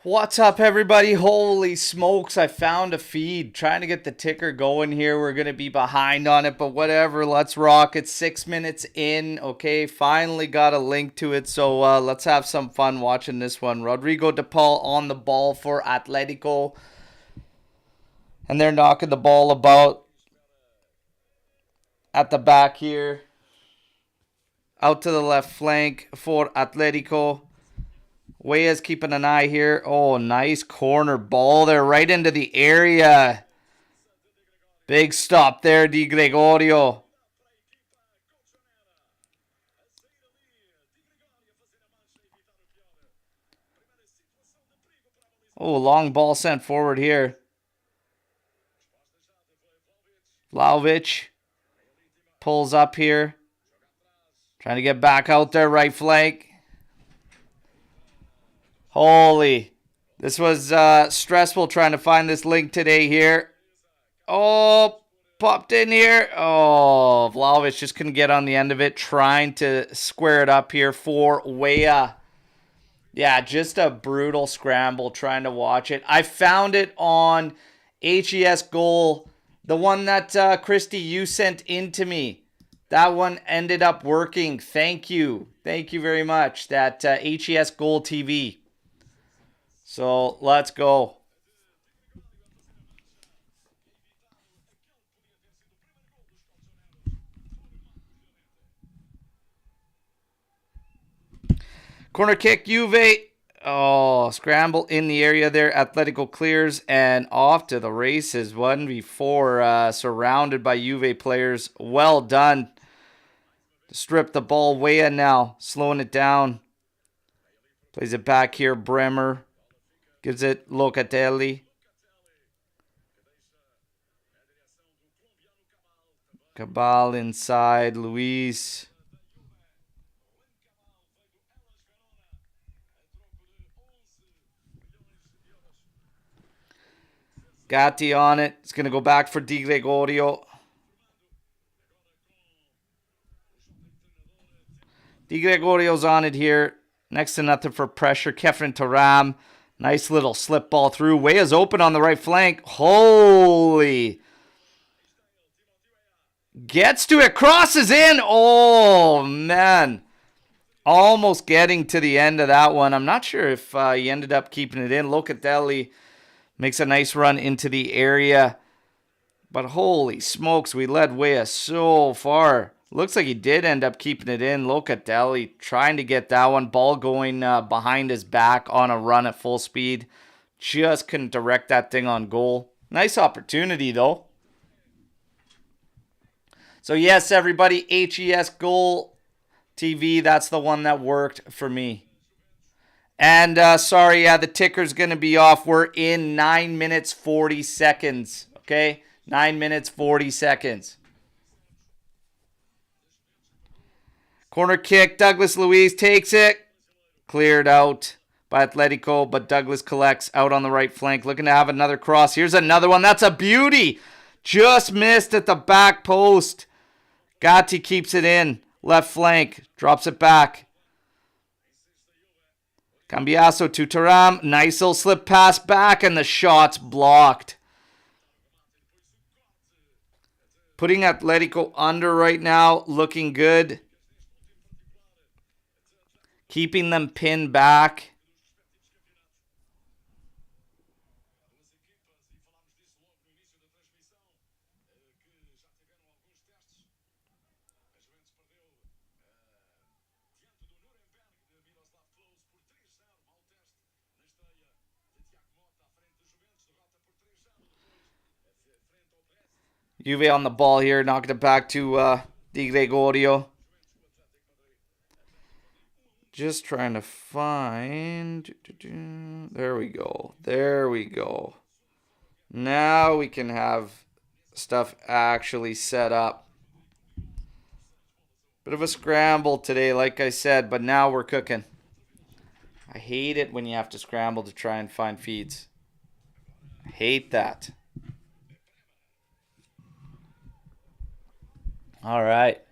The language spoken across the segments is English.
What's up, everybody? Holy smokes, I found a feed. Trying to get the ticker going here. We're going to be behind on it, but whatever. Let's rock it. 6 minutes in. Okay, finally got a link to it, so let's have some fun watching this one. Rodrigo de Paul on the ball for Atletico, and they're knocking the ball about at the back here. Out to the left flank for Atletico. Weah's keeping an eye here. Oh, nice corner ball there right into the area. Big stop there, Di Gregorio. Oh, long ball sent forward here. Vlahovic pulls up here. Trying to get back out there, right flank. Holy. This was stressful trying to find this link today here. Oh, popped in here. Oh, Vlahovic just couldn't get on the end of it. Trying to square it up here for Weah. Yeah, just a brutal scramble trying to watch it. I found it on HES Goal. The one that, Christy, you sent in to me. That one ended up working. Thank you. Thank you very much. That HES Goal TV. So, let's go. Corner kick, Juve. Oh, scramble in the area there. Atletico clears and off to the races. 1v4, surrounded by Juve players. Well done. Strip the ball. Weah now, slowing it down. Plays it back here, Bremer. Gives it Locatelli. Kabal inside, Luis. Gatti on it. It's going to go back for Di Gregorio. Di Gregorio's on it here. Next to nothing for pressure. Kefren Taram. Nice little slip ball through. Weah's open on the right flank. Holy. Gets to it. Crosses in. Oh, man. Almost getting to the end of that one. I'm not sure if he ended up keeping it in. Locatelli makes a nice run into the area. But holy smokes, we led Weah so far. Looks like he did end up keeping it in. Locatelli trying to get that one. Ball going behind his back on a run at full speed. Just couldn't direct that thing on goal. Nice opportunity, though. So, yes, everybody, HES Goal TV, that's the one that worked for me. And, sorry, the ticker's going to be off. We're in 9 minutes, 40 seconds, okay? 9 minutes, 40 seconds. Corner kick, Douglas Luiz takes it. Cleared out by Atletico, but Douglas collects out on the right flank. Looking to have another cross. Here's another one. That's a beauty. Just missed at the back post. Gatti keeps it in. Left flank. Drops it back. Cambiaso to Taram. Nice little slip pass back, and the shot's blocked. Putting Atletico under right now. Looking good. Keeping them pinned back. Juve on the ball here, knocking it back to Di Gregorio. Just trying to find. There we go. There we go. Now we can have stuff actually set up. Bit of a scramble today, like I said, but now we're cooking. I hate it when you have to scramble to try and find feeds. I hate that. All right.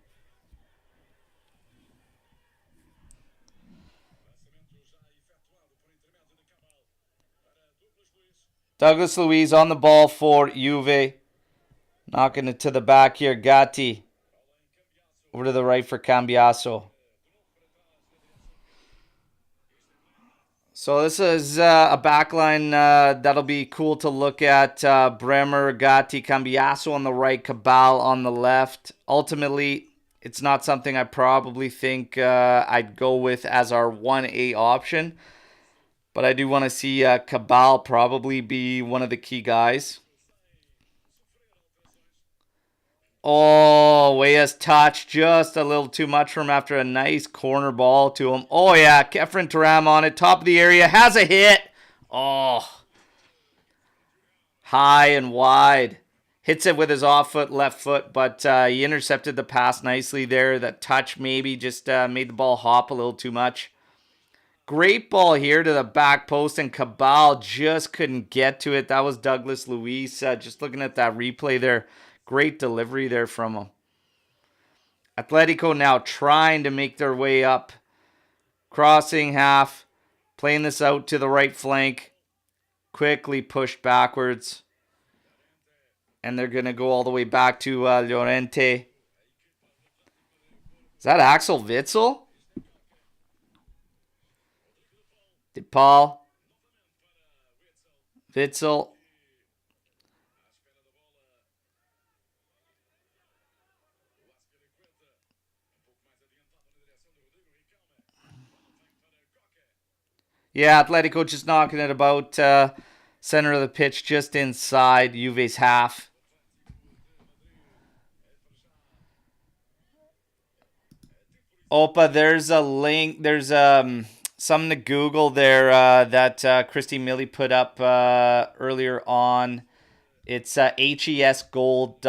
Douglas Luiz on the ball for Juve. Knocking it to the back here. Gatti. Over to the right for Cambiaso. So this is a backline that'll be cool to look at. Bremer, Gatti, Cambiaso on the right, Kabal on the left. Ultimately, it's not something I probably think I'd go with as our 1A option. But I do want to see Kabal probably be one of the key guys. Oh, Weah's touch just a little too much for him after a nice corner ball to him. Oh, yeah, Kefren Turam on it. Top of the area. Has a hit. Oh. High and wide. Hits it with his off foot, left foot, but he intercepted the pass nicely there. That touch maybe just made the ball hop a little too much. Great ball here to the back post, and Kabal just couldn't get to it. That was Douglas Luiz. Just looking at that replay there. Great delivery there from him. Atletico now trying to make their way up. Crossing half. Playing this out to the right flank. Quickly pushed backwards. And they're going to go all the way back to Llorente. Is that Axel Witsel? DePaul. Witsel. Yeah, Atletico just knocking it about center of the pitch, just inside Juve's half. Opa, there's a link. There's something to Google there that Christy Milley put up earlier on. It's HESgold.tv.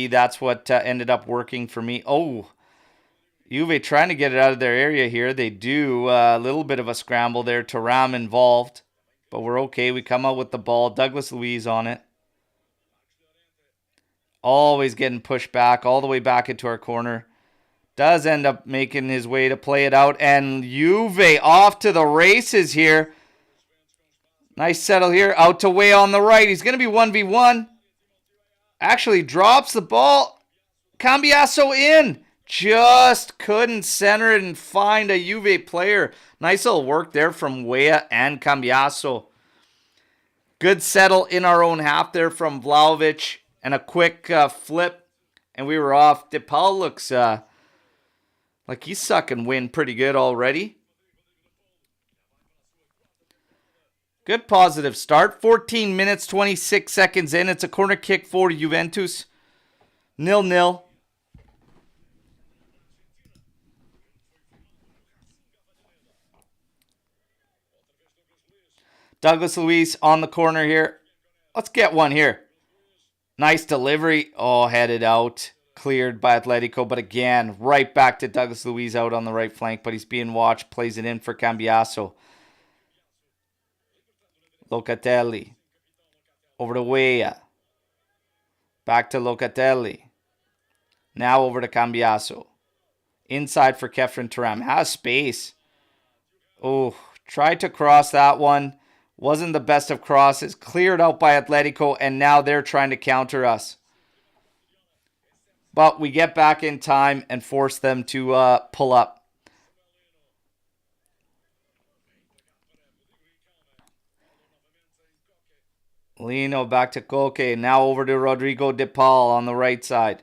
That's what ended up working for me. Oh, Juve trying to get it out of their area here. They do a little bit of a scramble there. Turam involved. But we're okay. We come out with the ball. Douglas Luiz on it. Always getting pushed back. All the way back into our corner. Does end up making his way to play it out. And Juve off to the races here. Nice settle here. Out to Weah on the right. He's going to be 1v1. Actually drops the ball. Cambiaso in. Just couldn't center it and find a Juve player. Nice little work there from Weah and Cambiaso. Good settle in our own half there from Vlahovic. And a quick flip. And we were off. DePaul looks like he's sucking wind pretty good already. Good positive start. 14 minutes, 26 seconds in. It's a corner kick for Juventus. 0-0. Douglas Luiz on the corner here. Let's get one here. Nice delivery. Oh, headed out. Cleared by Atletico. But again, right back to Douglas Luiz out on the right flank. But he's being watched. Plays it in for Cambiaso. Locatelli. Over to Weah. Back to Locatelli. Now over to Cambiaso. Inside for Kefren Turam. Has space. Oh, tried to cross that one. Wasn't the best of crosses. Cleared out by Atletico, and now they're trying to counter us. But we get back in time and force them to pull up. Lino back to Koke. Now over to Rodrigo DePaul on the right side.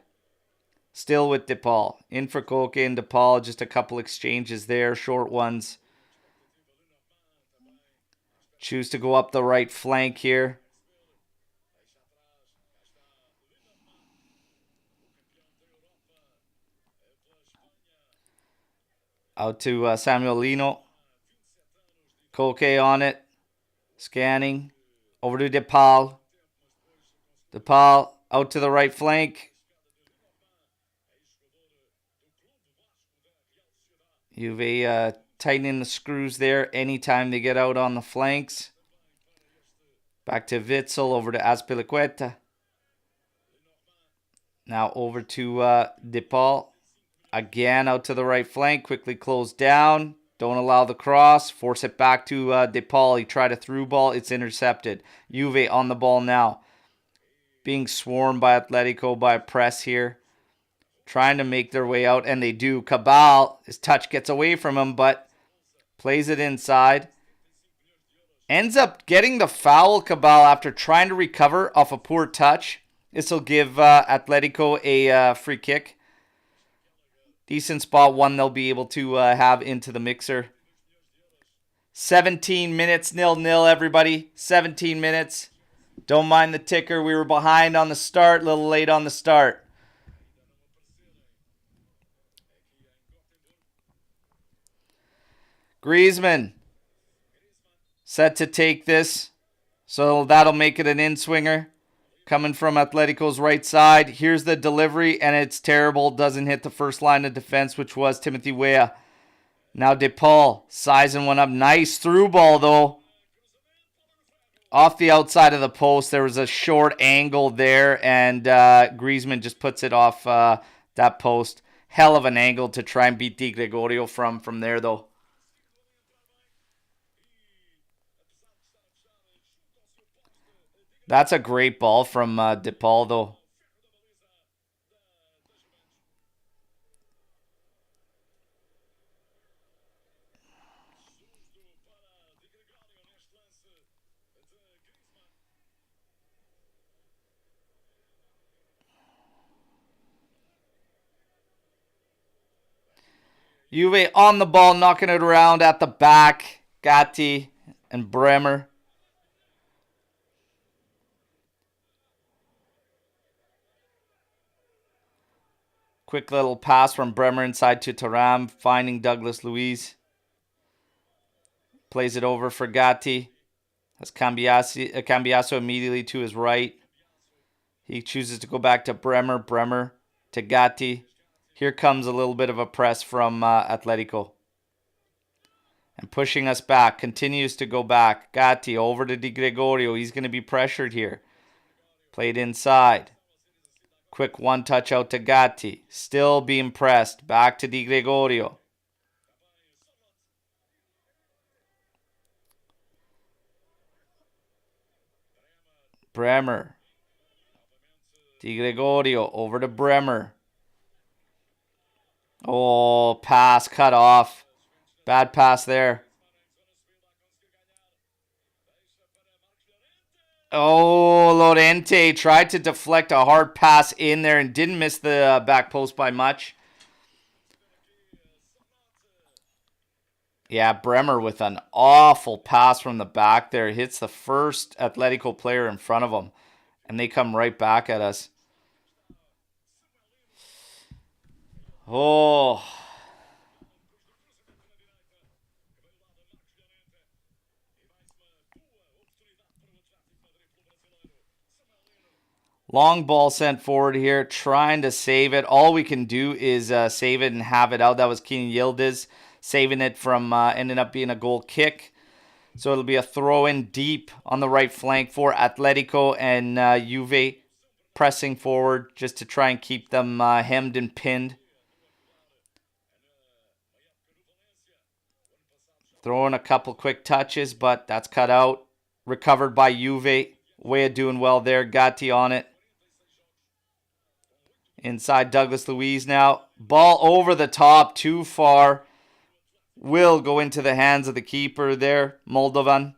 Still with DePaul. In for Koke and DePaul. Just a couple exchanges there. Short ones. Choose to go up the right flank here. Out to Samuel Lino. Koke on it. Scanning. Over to DePaul. DePaul out to the right flank. Juve tightening the screws there anytime they get out on the flanks. Back to Witsel, over to Azpilicueta. Now over to DePaul. Again out to the right flank, quickly closed down. Don't allow the cross. Force it back to DePaul. He tried a through ball. It's intercepted. Juve on the ball now. Being swarmed by Atletico by a press here. Trying to make their way out, and they do. Kabal, his touch gets away from him, but plays it inside. Ends up getting the foul, Kabal, after trying to recover off a poor touch. This will give Atletico a free kick. Decent spot, one they'll be able to have into the mixer. 17 minutes, 0-0, everybody. 17 minutes. Don't mind the ticker. We were behind on the start, a little late on the start. Griezmann set to take this. So that'll make it an in-swinger. Coming from Atletico's right side. Here's the delivery, and it's terrible. Doesn't hit the first line of defense, which was Timothy Weah. Now DePaul sizing one up. Nice through ball, though. Off the outside of the post. There was a short angle there, and Griezmann just puts it off that post. Hell of an angle to try and beat Di Gregorio from there, though. That's a great ball from DePaul, though. Juve on the ball, knocking it around at the back. Gatti and Bremer. Quick little pass from Bremer inside to Thuram, finding Douglas Luiz. Plays it over for Gatti. That's Cambiaso immediately to his right. He chooses to go back to Bremer. Bremer to Gatti. Here comes a little bit of a press from Atletico. And pushing us back. Continues to go back. Gatti over to Di Gregorio. He's going to be pressured here. Played inside. Quick one touch out to Gatti. Still being pressed. Back to Di Gregorio. Bremer. Di Gregorio over to Bremer. Oh, pass cut off. Bad pass there. Oh, Llorente tried to deflect a hard pass in there and didn't miss the back post by much. Yeah, Bremer with an awful pass from the back there. Hits the first Atletico player in front of him. And they come right back at us. Oh. Long ball sent forward here, trying to save it. All we can do is save it and have it out. That was Keenan Yildiz saving it from ending up being a goal kick. So it'll be a throw in deep on the right flank for Atletico, and Juve pressing forward just to try and keep them hemmed and pinned. Throwing a couple quick touches, but that's cut out. Recovered by Juve. Weah doing well there. Gatti on it. Inside Douglas Luiz now. Ball over the top, too far. Will go into the hands of the keeper there, Moldovan.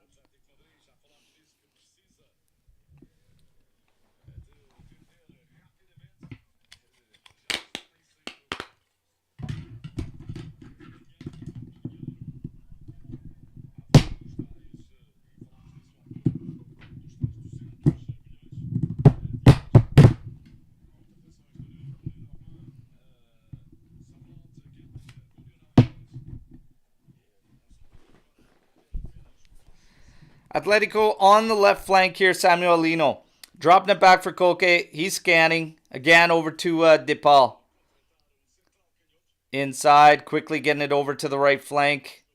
Atletico on the left flank here, Samuel Lino. Dropping it back for Koke. He's scanning. Again over to DePaul. Inside, quickly getting it over to the right flank.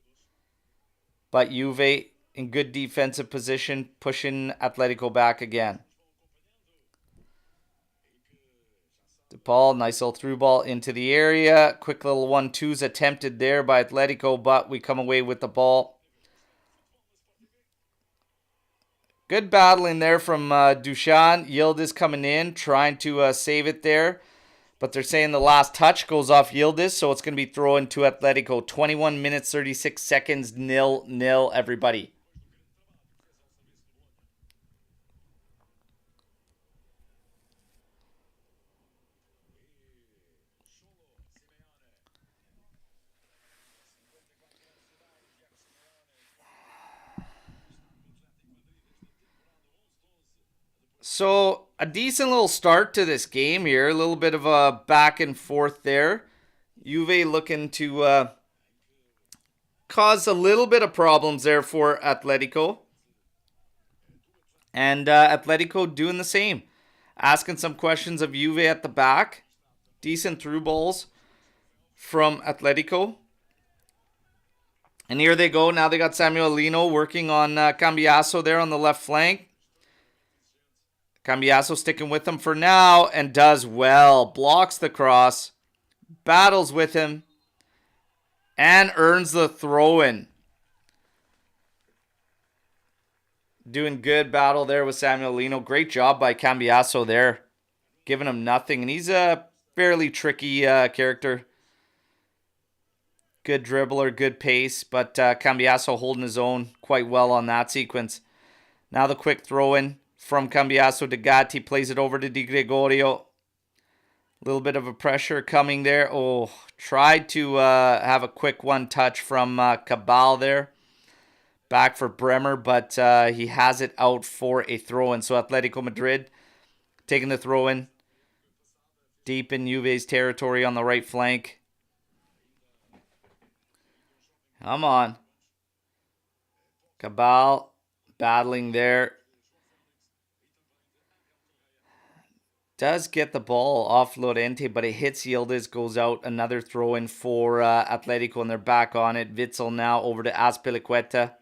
But Juve in good defensive position, pushing Atletico back again. DePaul, nice little through ball into the area. Quick little 1-2s attempted there by Atletico, but we come away with the ball. Good battling there from Dushan. Yildiz coming in, trying to save it there. But they're saying the last touch goes off Yildiz, so it's going to be thrown to Atletico. 21 minutes, 36 seconds, 0-0, everybody. So, a decent little start to this game here. A little bit of a back and forth there. Juve looking to cause a little bit of problems there for Atletico. And Atletico doing the same. Asking some questions of Juve at the back. Decent through balls from Atletico. And here they go. Now they got Samuelino working on Cambiaso there on the left flank. Cambiaso sticking with him for now and does well. Blocks the cross. Battles with him. And earns the throw-in. Doing good battle there with Samuelino. Great job by Cambiaso there. Giving him nothing. And he's a fairly tricky character. Good dribbler, good pace. But Cambiaso holding his own quite well on that sequence. Now the quick throw-in from Cambiaso to Gatti. Plays it over to Di Gregorio. A little bit of a pressure coming there. Oh, tried to have a quick one touch from Kabal there. Back for Bremer, but he has it out for a throw-in. So Atletico Madrid taking the throw-in. Deep in Juve's territory on the right flank. Come on. Kabal battling there. Does get the ball off Llorente, but it hits Yildiz, goes out. Another throw-in for Atletico, and they're back on it. Witsel now over to Azpilicueta.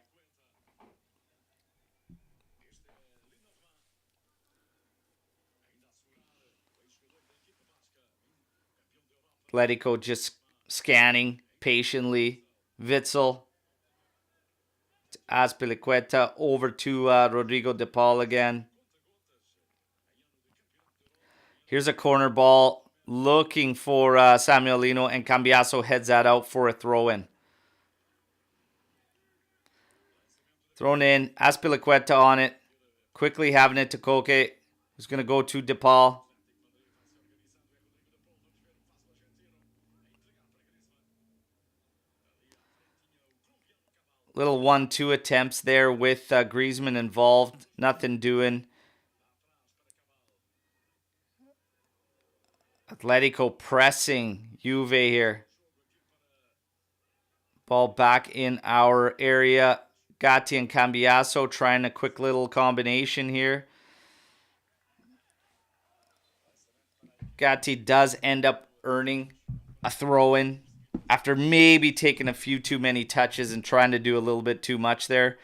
Atletico just scanning patiently. Witsel. Azpilicueta over to Rodrigo de Paul again. Here's a corner ball. Looking for Samuelino, and Cambiaso heads that out for a throw-in. Thrown in. Azpilicueta on it. Quickly having it to Koke. Who's going to go to de Paul. Little 1-2 attempts there with Griezmann involved. Nothing doing. Atletico pressing Juve here. Ball back in our area. Gatti and Cambiaso trying a quick little combination here. Gatti does end up earning a throw-in after maybe taking a few too many touches and trying to do a little bit too much there.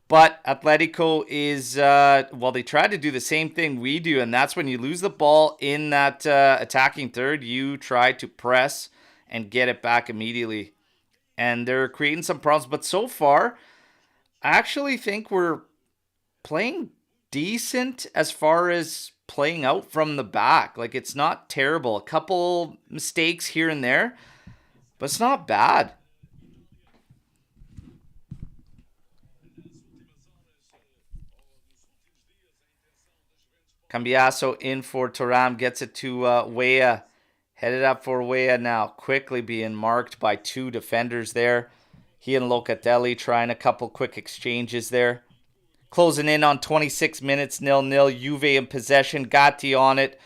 But Atletico is, well, they tried to do the same thing we do, and that's when you lose the ball in that attacking third, you try to press and get it back immediately. And they're creating some problems. But so far, I actually think we're playing decent as far as playing out from the back. Like, it's not terrible. A couple mistakes here and there, but it's not bad. Cambiaso in for Thuram, gets it to Weah. Headed up for Weah now. Quickly being marked by two defenders there. He and Locatelli trying a couple quick exchanges there. Closing in on 26 minutes, 0-0. Juve in possession. Gatti on it.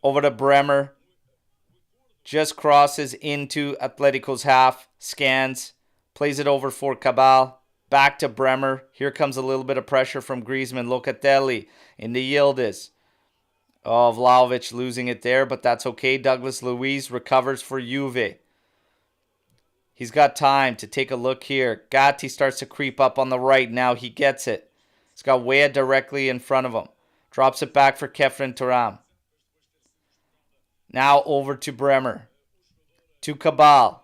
Over to Bremer. Just crosses into Atletico's half. Scans. Plays it over for Kabal. Back to Bremer. Here comes a little bit of pressure from Griezmann. Locatelli into Yildiz. Oh, Vlahovic losing it there, but that's okay. Douglas Luiz recovers for Juve. He's got time to take a look here. Gatti starts to creep up on the right. Now he gets it. He's got Weah directly in front of him. Drops it back for Kefren Thuram. Now over to Bremer. To Kabal.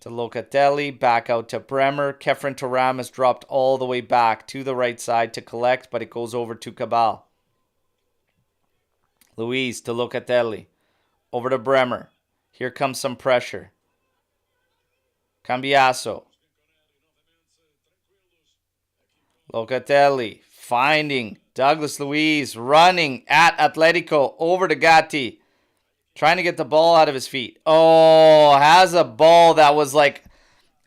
To Locatelli. Back out to Bremer. Kefren Thuram has dropped all the way back to the right side to collect, but it goes over to Kabal. Luis to Locatelli. Over to Bremer. Here comes some pressure. Cambiaso. Locatelli finding Douglas Luiz running at Atletico. Over to Gatti. Trying to get the ball out of his feet. Oh, has a ball that was like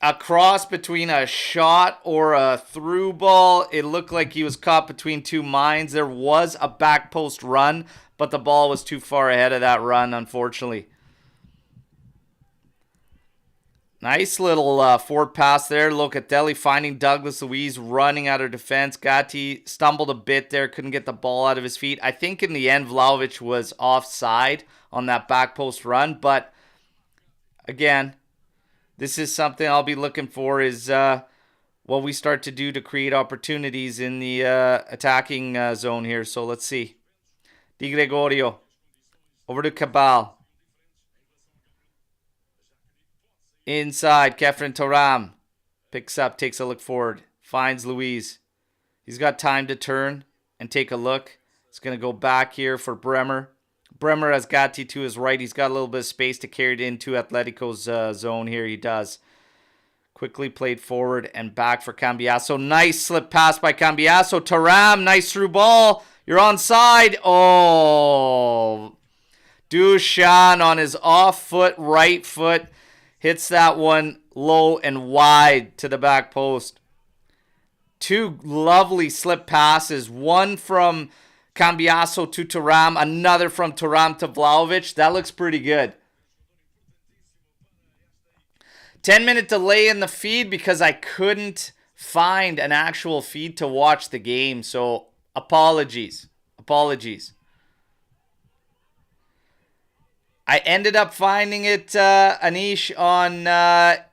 a cross between a shot or a through ball. It looked like he was caught between two mines. There was a back post run, but the ball was too far ahead of that run, unfortunately. Nice little forward pass there. Locatelli finding Douglas Luiz running out of defense. Gatti stumbled a bit there. Couldn't get the ball out of his feet. I think in the end, Vlahovic was offside on that back post run. But again, this is something I'll be looking for is what we start to do to create opportunities in the attacking zone here. So let's see. Di Gregorio. Over to Kabal. Inside, Kefren Thuram picks up, takes a look forward, finds Luiz. He's got time to turn and take a look. He's going to go back here for Bremer. Bremer has Gatti to his right. He's got a little bit of space to carry it into Atletico's zone here. He does. Quickly played forward and back for Cambiaso. Nice slip pass by Cambiaso. Thuram, nice through ball. You're onside. Oh, Dushan on his off foot, right foot. Hits that one low and wide to the back post. Two lovely slip passes. One from Cambiaso to Thuram. Another from Thuram to Vlahovic. That looks pretty good. 10-minute delay in the feed because I couldn't find an actual feed to watch the game. So apologies. I ended up finding it, Anish, on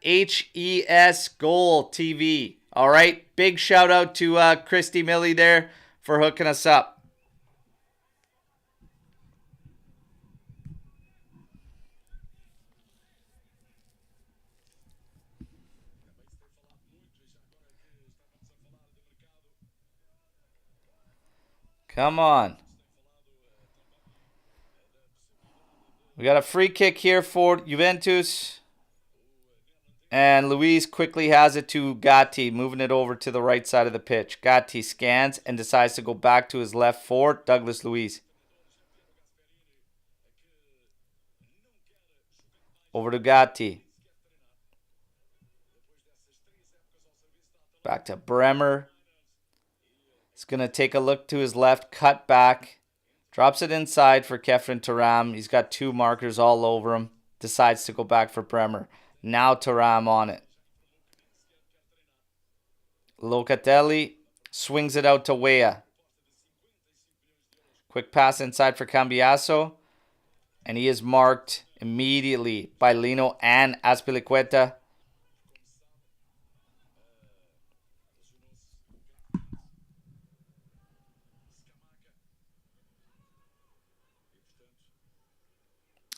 HES Goal TV. All right. Big shout out to Christy Millie there for hooking us up. Come on. We got a free kick here for Juventus. And Luiz quickly has it to Gatti, moving it over to the right side of the pitch. Gatti scans and decides to go back to his left for Douglas Luiz. Over to Gatti. Back to Bremer. He's going to take a look to his left, cut back. Drops it inside for Kefren Thuram. He's got two markers all over him. Decides to go back for Bremer. Now Thuram on it. Locatelli swings it out to Weah. Quick pass inside for Cambiaso. And he is marked immediately by Lino and Azpilicueta.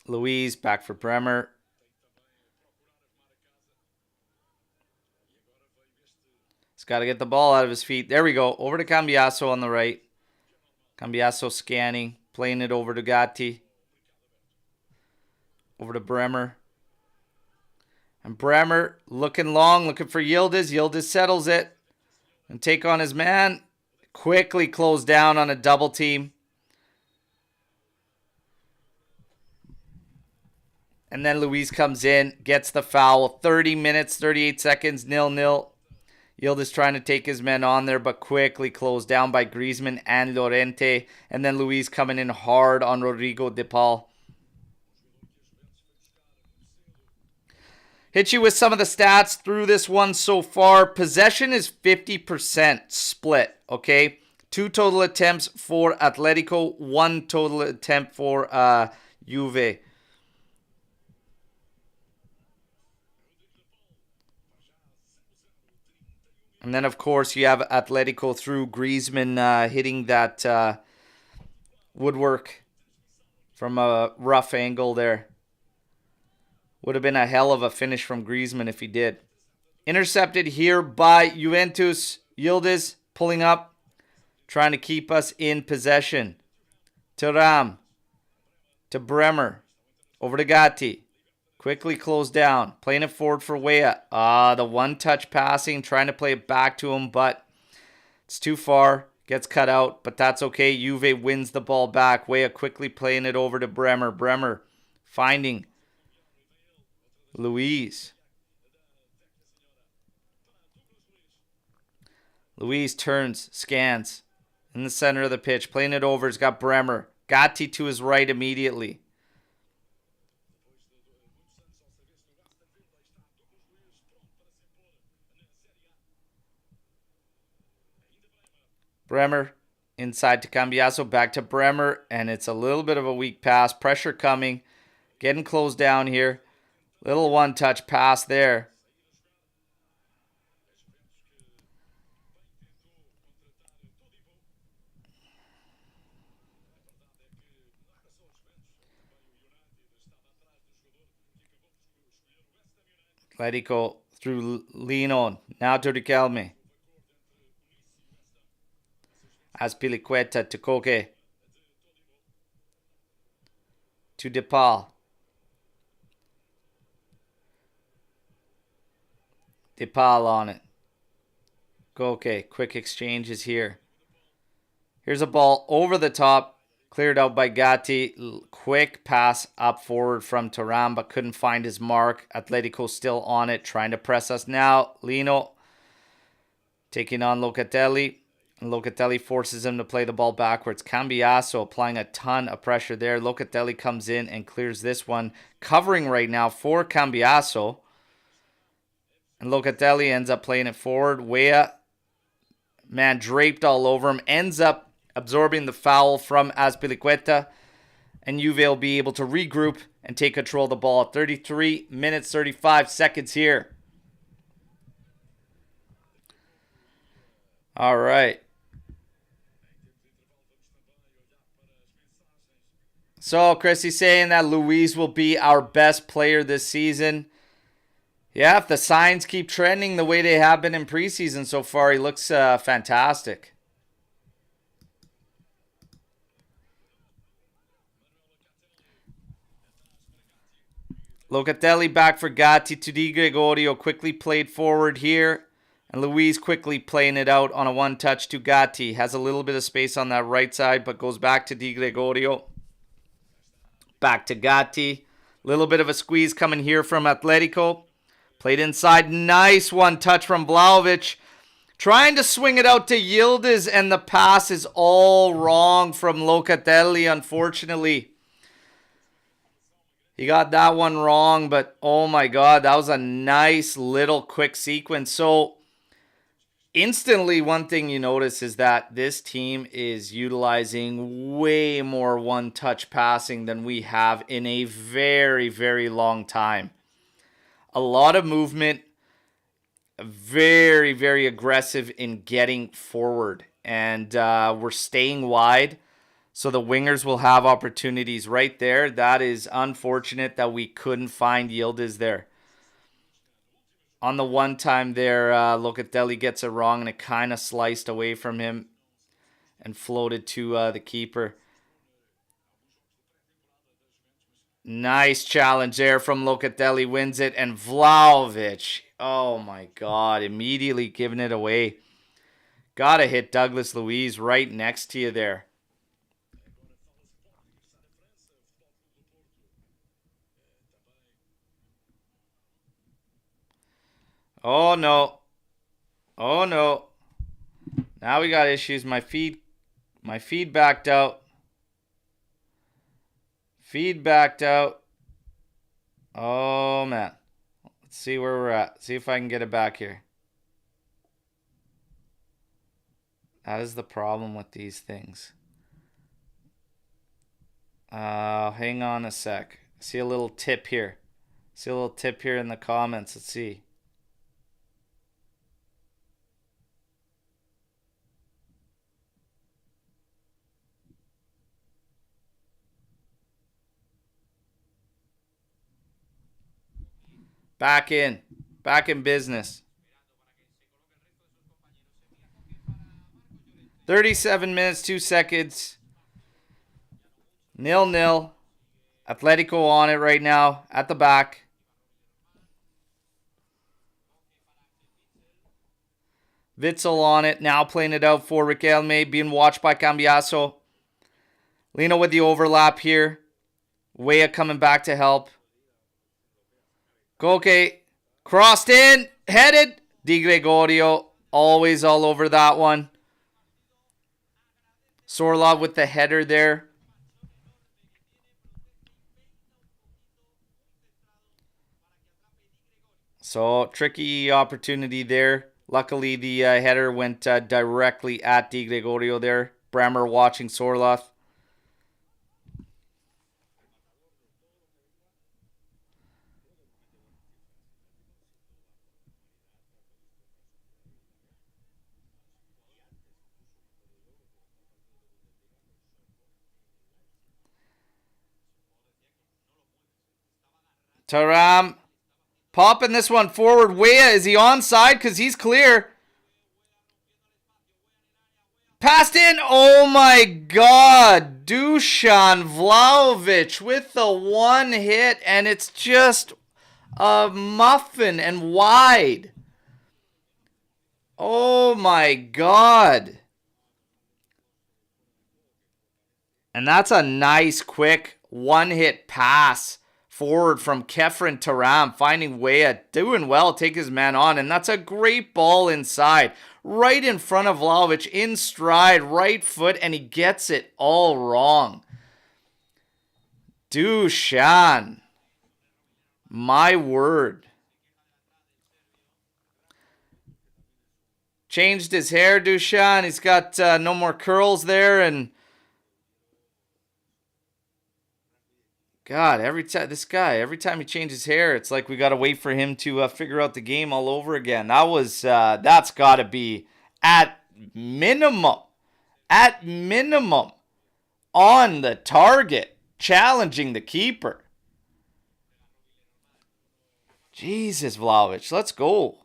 Luiz back for Bremer. He's got to get the ball out of his feet. There we go. Over to Cambiaso on the right. Cambiaso scanning. Playing it over to Gatti. Over to Bremer. And Bremer looking long. Looking for Yildiz. Yildiz settles it. And take on his man. Quickly close down on a double team. And then Luiz comes in, gets the foul. 30 minutes, 38 seconds, 0-0. Yildiz trying to take his men on there, but quickly closed down by Griezmann and Llorente. And then Luiz coming in hard on Rodrigo de Paul. Hit you with some of the stats through this one so far. Possession is 50% split, okay? 2 total attempts for Atletico, 1 total attempt for Juve. And then, of course, you have Atletico through Griezmann hitting that woodwork from a rough angle there. Would have been a hell of a finish from Griezmann if he did. Intercepted here by Juventus. Yildiz pulling up, trying to keep us in possession. Thuram to Bremer. Over to Gatti. Quickly closed down. Playing it forward for Weah. The one-touch passing. Trying to play it back to him, but it's too far. Gets cut out, but that's okay. Juve wins the ball back. Weah quickly playing it over to Bremer. Bremer finding Luis. Luis turns, scans. In the center of the pitch. Playing it over. He's got Bremer. Gatti to his right immediately. Bremer inside to Cambiaso, back to Bremer, and it's a little bit of a weak pass. Pressure coming, getting closed down here. Little one-touch pass there. Atletico through Lino, now to Riquelme. Azpilicueta to Koke. To DePaul. DePaul on it. Koke, quick exchanges here. Here's a ball over the top. Cleared out by Gatti. Quick pass up forward from Thuram, but couldn't find his mark. Atletico still on it, trying to press us now. Lino taking on Locatelli. And Locatelli forces him to play the ball backwards. Cambiaso applying a ton of pressure there. Locatelli comes in and clears this one. Covering right now for Cambiaso. And Locatelli ends up playing it forward. Weah, man, draped all over him. Ends up absorbing the foul from Azpilicueta. And Juve will be able to regroup and take control of the ball. 33 minutes, 35 seconds here. All right. So, Chrissy's saying that Luis will be our best player this season. Yeah, if the signs keep trending the way they have been in preseason so far, he looks fantastic. Locatelli back for Gatti to Di Gregorio. Quickly played forward here. And Luis quickly playing it out on a one-touch to Gatti. Has a little bit of space on that right side, but goes back to Di Gregorio. Back to Gatti. Little bit of a squeeze coming here from Atletico. Played inside. Nice one-touch from Vlahovic. Trying to swing it out to Yildiz, and the pass is all wrong from Locatelli, unfortunately. He got that one wrong, but oh my God, that was a nice little quick sequence. So instantly, one thing you notice is that this team is utilizing way more one-touch passing than we have in a very, very long time. A lot of movement, very, very aggressive in getting forward. And we're staying wide, so the wingers will have opportunities right there. That is unfortunate that we couldn't find Yildiz there. On the one time there, Locatelli gets it wrong, and it kind of sliced away from him and floated to the keeper. Nice challenge there from Locatelli, wins it, and Vlahovic, oh my God, immediately giving it away. Gotta hit Douglas Luiz right next to you there. Oh no. Oh no. Now we got issues. My feed backed out. Feed backed out. Oh man. Let's see where we're at. See if I can get it back here. That is the problem with these things. Hang on a sec. See a little tip here. See a little tip here in the comments. Let's see. Back in. Back in business. 37 minutes, 2 seconds. 0-0. Atletico on it right now at the back. Witsel on it. Now playing it out for Riquelme. Being watched by Cambiaso. Lino with the overlap here. Weah coming back to help. Koke. Crossed in. Headed. Di Gregorio. Always all over that one. Sorlov with the header there. So, tricky opportunity there. Luckily, the header went directly at Di Gregorio there. Bremer watching Sorlov. Taram popping this one forward. Weah, is he onside? Because he's clear. Passed in. Oh my God. Dusan Vlahovic with the one hit. And it's just a muffin and wide. Oh my God. And that's a nice, quick one-hit pass forward from Kefren Taram, finding Weah, doing well, take his man on, and that's a great ball inside, right in front of Vlahovic, in stride, right foot, and he gets it all wrong. Dusan, my word. Changed his hair, Dusan. He's got no more curls there, and God, every time he changes hair, it's like we got to wait for him to figure out the game all over again. That's got to be at minimum on the target, challenging the keeper. Jesus, Vlahovic, let's go.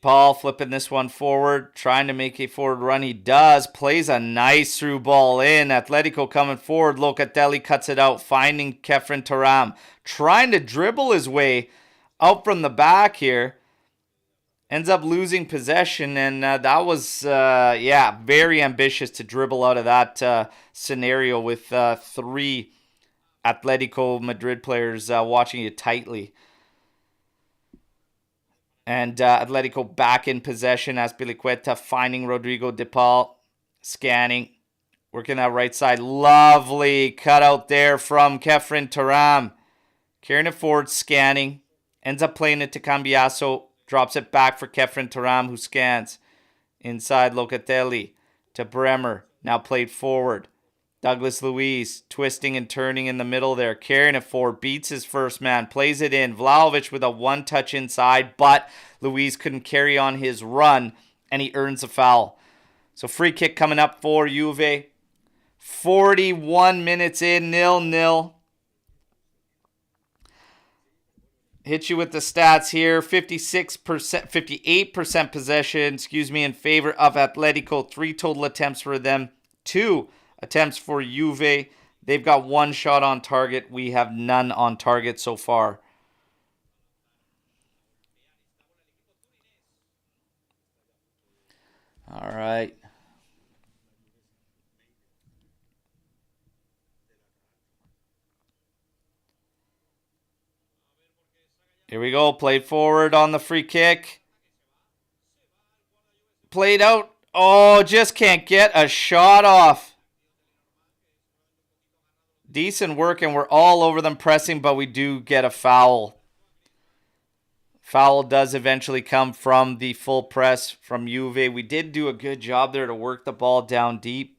Paul flipping this one forward, trying to make a forward run. He does. Plays a nice through ball in. Atletico coming forward. Locatelli cuts it out, finding Kefren Taram. Trying to dribble his way out from the back here. Ends up losing possession, and that was, very ambitious to dribble out of that scenario with three Atletico Madrid players watching you tightly. And Atletico back in possession. Azpilicueta finding Rodrigo de Paul. Scanning. Working that right side. Lovely cut out there from Kefren Taram. Carrying it forward. Scanning. Ends up playing it to Cambiaso. Drops it back for Kefren Taram, who scans. Inside Locatelli to Bremer. Now played forward. Douglas Luiz twisting and turning in the middle there. Carrying it forward. Beats his first man. Plays it in. Vlahovic with a one-touch inside. But Luiz couldn't carry on his run. And he earns a foul. So free kick coming up for Juve. 41 minutes in. 0-0. Hit you with the stats here. 58% possession, in favor of Atletico. 3 total attempts for them. 2 attempts for Juve. They've got 1 shot on target. We have none on target so far. All right. Here we go. Played forward on the free kick. Played out. Oh, just can't get a shot off. Decent work, and we're all over them pressing, but we do get a foul. Foul does eventually come from the full press from Juve. We did do a good job there to work the ball down deep.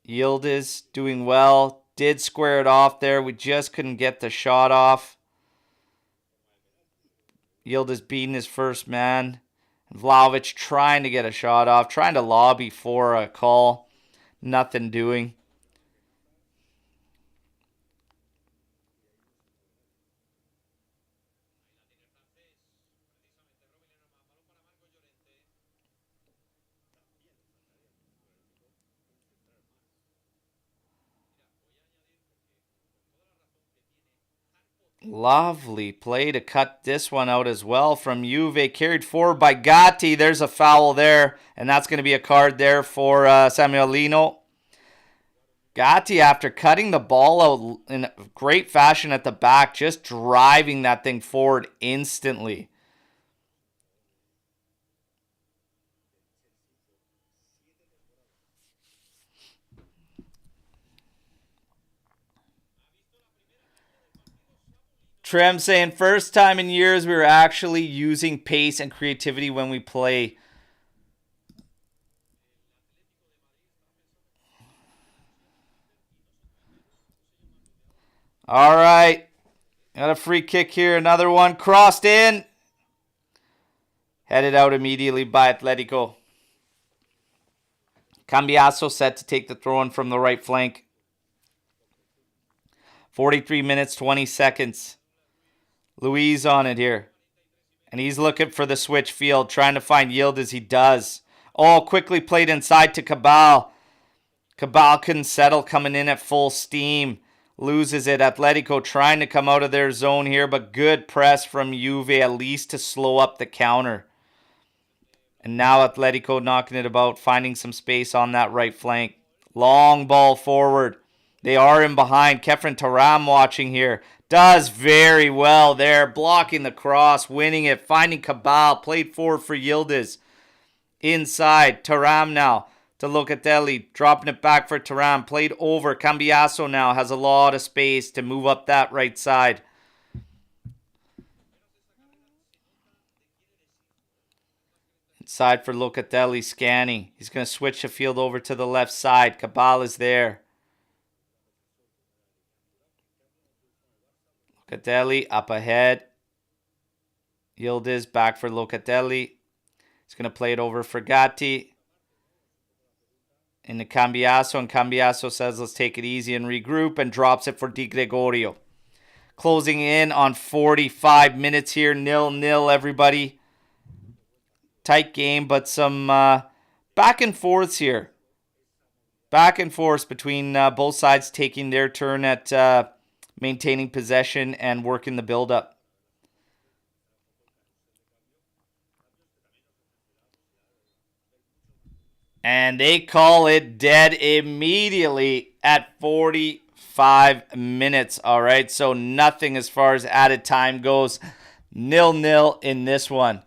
Yildiz doing well. Did square it off there. We just couldn't get the shot off. Yildiz beating his first man. Vlahovic trying to get a shot off, trying to lobby for a call. Nothing doing. Lovely play to cut this one out as well from Juve. Carried forward by Gatti. There's a foul there, and that's going to be a card there for Samuelino. Gatti, after cutting the ball out in great fashion at the back, just driving that thing forward instantly. Trem saying, first time in years we were actually using pace and creativity when we play. All right. Got a free kick here. Another one. Crossed in. Headed out immediately by Atletico. Cambiaso set to take the throw-in from the right flank. 43 minutes, 20 seconds. Luis on it here. And he's looking for the switch field, trying to find Yield as he does. Oh, quickly played inside to Kabal. Kabal couldn't settle, coming in at full steam. Loses it. Atletico trying to come out of their zone here, but good press from Juve, at least to slow up the counter. And now Atletico knocking it about, finding some space on that right flank. Long ball forward. They are in behind. Kefren Taram watching here. Does very well there. Blocking the cross, winning it, finding Kabal. Played forward for Yildiz. Inside. Taram now to Locatelli. Dropping it back for Taram. Played over. Cambiaso now has a lot of space to move up that right side. Inside for Locatelli. Scanning. He's going to switch the field over to the left side. Kabal is there. Locatelli up ahead. Yildiz back for Locatelli. He's going to play it over for Gatti. Into Cambiaso, and Cambiaso says, let's take it easy and regroup, and drops it for Di Gregorio. Closing in on 45 minutes here. 0-0, everybody. Tight game, but some back and forths here. Back and forth between both sides taking their turn at maintaining possession and working the build-up. And they call it dead immediately at 45 minutes. All right, so nothing as far as added time goes. 0-0 in this one.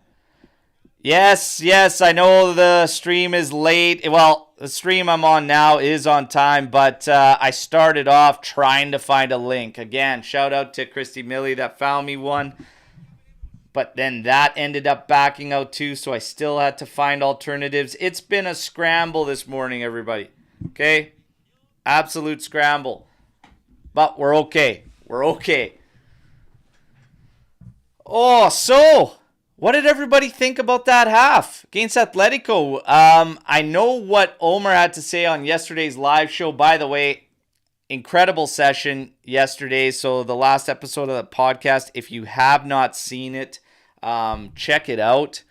Yes, I know the stream is late. Well, the stream I'm on now is on time, but I started off trying to find a link. Again, shout out to Christy Millie that found me one. But then that ended up backing out too, so I still had to find alternatives. It's been a scramble this morning, everybody. Okay? Absolute scramble. But we're okay. We're okay. Oh, so what did everybody think about that half against Atletico? I know what Omer had to say on yesterday's live show. By the way, incredible session yesterday. So the last episode of the podcast, if you have not seen it, check it out.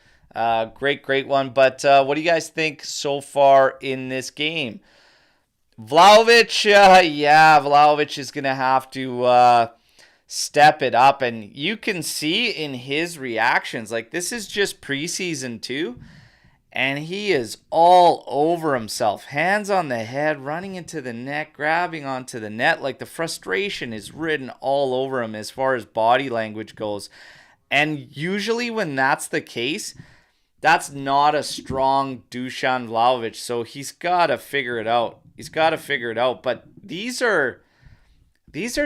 Great one. But what do you guys think so far in this game? Vlahovic, Vlahovic is going to have to step it up, and you can see in his reactions, like, this is just preseason too, and he is all over himself, hands on the head, running into the net, grabbing onto the net. Like, the frustration is written all over him as far as body language goes. And usually when that's the case, that's not a strong Dusan Vlahovic, so he's got to figure it out. But these are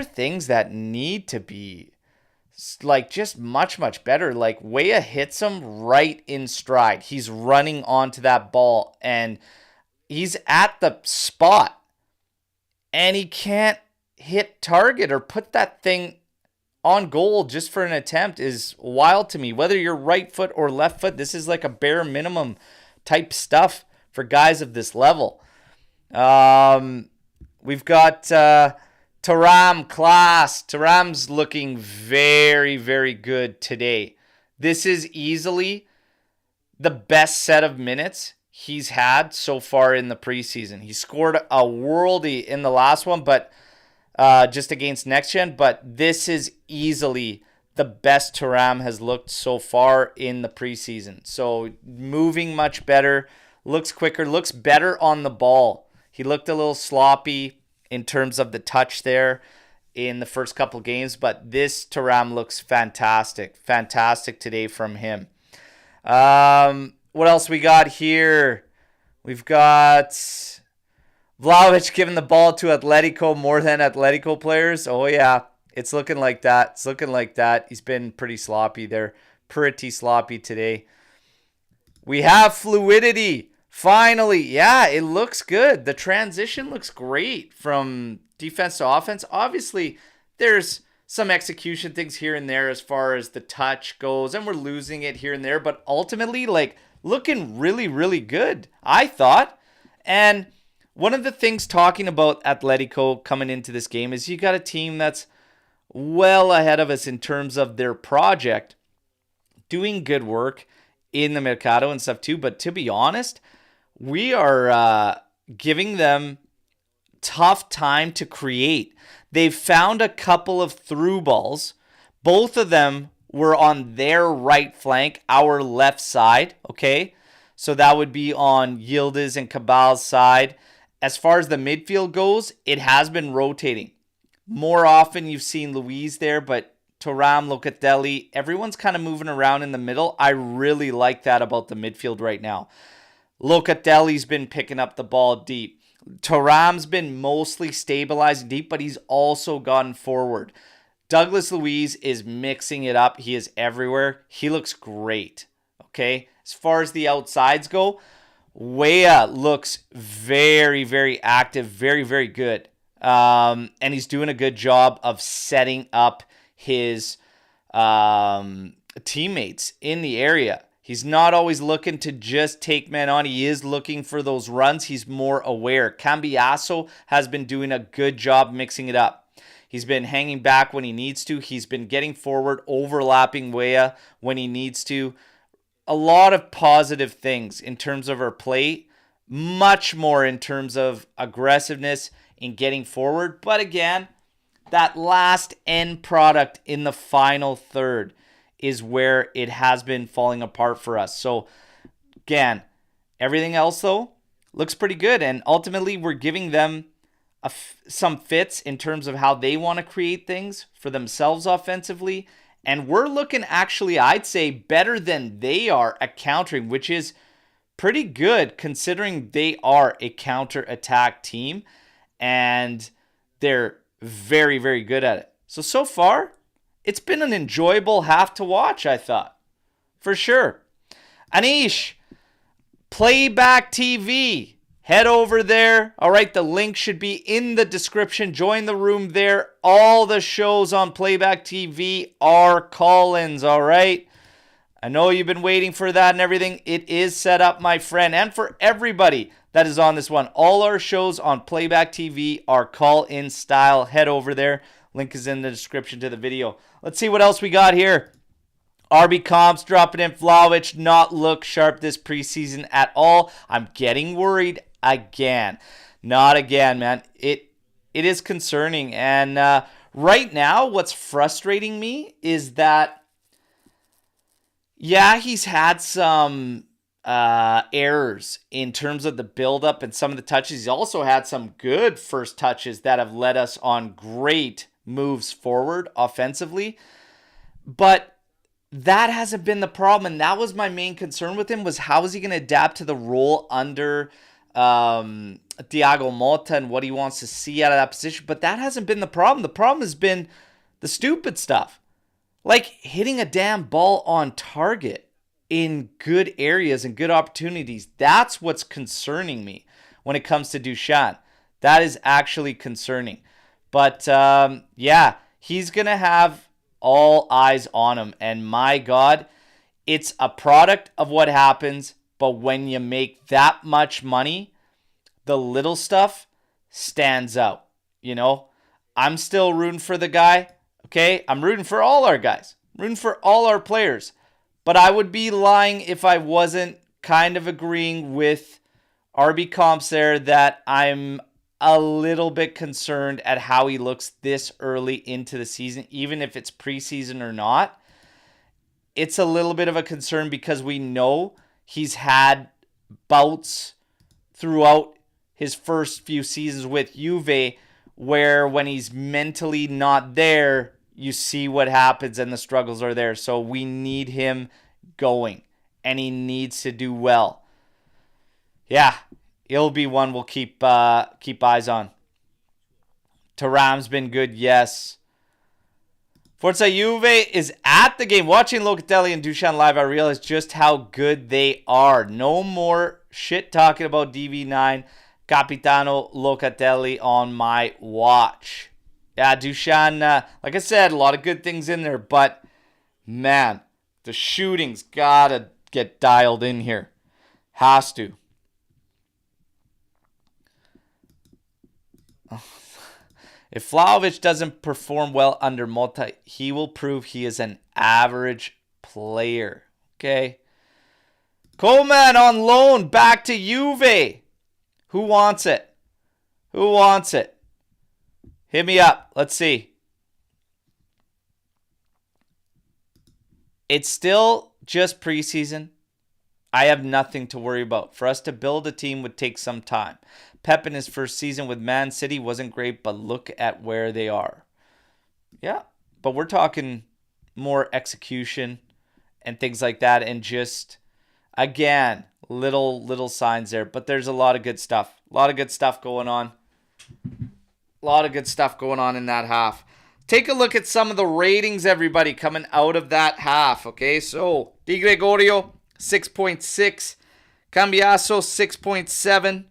things that need to be, like, just much better. Like, Weah hits him right in stride. He's running onto that ball, and he's at the spot, and he can't hit target or put that thing on goal just for an attempt is wild to me. Whether you're right foot or left foot, this is like a bare minimum type stuff for guys of this level. We've got Thuram class. Thuram's looking very, very good today. This is easily the best set of minutes he's had so far in the preseason. He scored a worldie in the last one, but just against Next Gen. But this is easily the best Thuram has looked so far in the preseason. So moving much better, looks quicker, looks better on the ball. He looked a little sloppy in terms of the touch there in the first couple games, but this Thuram looks fantastic. Fantastic today from him. What else we got here? We've got Vlahovic giving the ball to Atletico more than Atletico players. Oh, yeah. It's looking like that. It's looking like that. He's been pretty sloppy there. Pretty sloppy today. We have fluidity. Finally, yeah, it looks good. The transition looks great from defense to offense. Obviously, there's some execution things here and there as far as the touch goes, and we're losing it here and there, but ultimately, like, looking really, really good, I thought. And one of the things talking about Atletico coming into this game is you got a team that's well ahead of us in terms of their project, doing good work in the Mercado and stuff too, but to be honest, we are giving them tough time to create. They've found a couple of through balls. Both of them were on their right flank, our left side, okay? So that would be on Yildiz and Kabal's side. As far as the midfield goes, it has been rotating. More often you've seen Luis there, but Thuram, Locatelli, everyone's kind of moving around in the middle. I really like that about the midfield right now. Locatelli's been picking up the ball deep. Thuram's been mostly stabilizing deep, but he's also gotten forward. Douglas Luiz is mixing it up. He is everywhere. He looks great. Okay? As far as the outsides go, Weah looks very, very active, very, very good. And he's doing a good job of setting up his teammates in the area. He's not always looking to just take men on. He is looking for those runs. He's more aware. Cambiaso has been doing a good job mixing it up. He's been hanging back when he needs to. He's been getting forward, overlapping Weah when he needs to. A lot of positive things in terms of our play. Much more in terms of aggressiveness in getting forward. But again, that last end product in the final third is where it has been falling apart for us. So, again, everything else, though, looks pretty good. And ultimately, we're giving them some fits in terms of how they want to create things for themselves offensively. And we're looking, actually, I'd say, better than they are at countering, which is pretty good considering they are a counterattack team. And they're very, very good at it. So far, it's been an enjoyable half to watch, I thought. For sure. Anish, Playback TV. Head over there. All right, the link should be in the description. Join the room there. All the shows on Playback TV are call-ins, all right? I know you've been waiting for that and everything. It is set up, my friend. And for everybody that is on this one, all our shows on Playback TV are call-in style. Head over there. Link is in the description to the video. Let's see what else we got here. RB Comps dropping in. Vlahovic not look sharp this preseason at all. I'm getting worried again. Not again, man. It is concerning. And right now, what's frustrating me is that, yeah, he's had some errors in terms of the build-up and some of the touches. He's also had some good first touches that have led us on great moves forward offensively. But that hasn't been the problem, and that was my main concern with him, was how is he going to adapt to the role under Thiago Motta and what he wants to see out of that position. But that hasn't been the problem. The problem has been the stupid stuff, like hitting a damn ball on target in good areas and good opportunities. That's what's concerning me when it comes to Dusan. That is actually concerning. But yeah, he's going to have all eyes on him. And my God, it's a product of what happens. But when you make that much money, the little stuff stands out. You know, I'm still rooting for the guy. Okay, I'm rooting for all our guys. I'm rooting for all our players. But I would be lying if I wasn't kind of agreeing with RB Comps there that I'm a little bit concerned at how he looks this early into the season, even if it's preseason or not. It's a little bit of a concern because we know he's had bouts throughout his first few seasons with Juve where when he's mentally not there, you see what happens and the struggles are there. So we need him going and he needs to do well. Yeah, he'll be one we'll keep eyes on. Thuram's been good, yes. Forza Juve is at the game. Watching Locatelli and Dusan live, I realized just how good they are. No more shit talking about DV9. Capitano Locatelli on my watch. Yeah, Dusan, like I said, a lot of good things in there. But, man, the shooting's got to get dialed in here. Has to. If Vlahovic doesn't perform well under Mota, he will prove he is an average player. Okay. Coleman on loan back to Juve. Who wants it? Who wants it? Hit me up. Let's see. It's still just preseason. I have nothing to worry about. For us to build a team would take some time. Pep in his first season with Man City wasn't great, but look at where they are. Yeah, but we're talking more execution and things like that, and just, again, little signs there. But there's a lot of good stuff. A lot of good stuff going on. A lot of good stuff going on in that half. Take a look at some of the ratings, everybody, coming out of that half. Okay, so Di Gregorio, 6.6. Cambiaso, 6.7.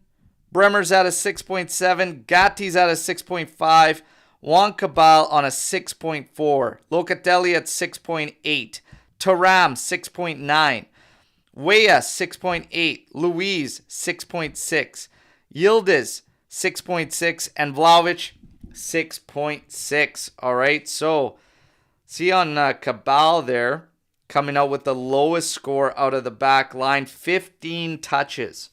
Bremer's at a 6.7. Gatti's at a 6.5. Juan Kabal on a 6.4. Locatelli at 6.8. Thuram, 6.9. Weah, 6.8. Luis, 6.6. Yildiz, 6.6. And Vlahovic, 6.6. All right, so see on Kabal there, coming out with the lowest score out of the back line, 15 touches.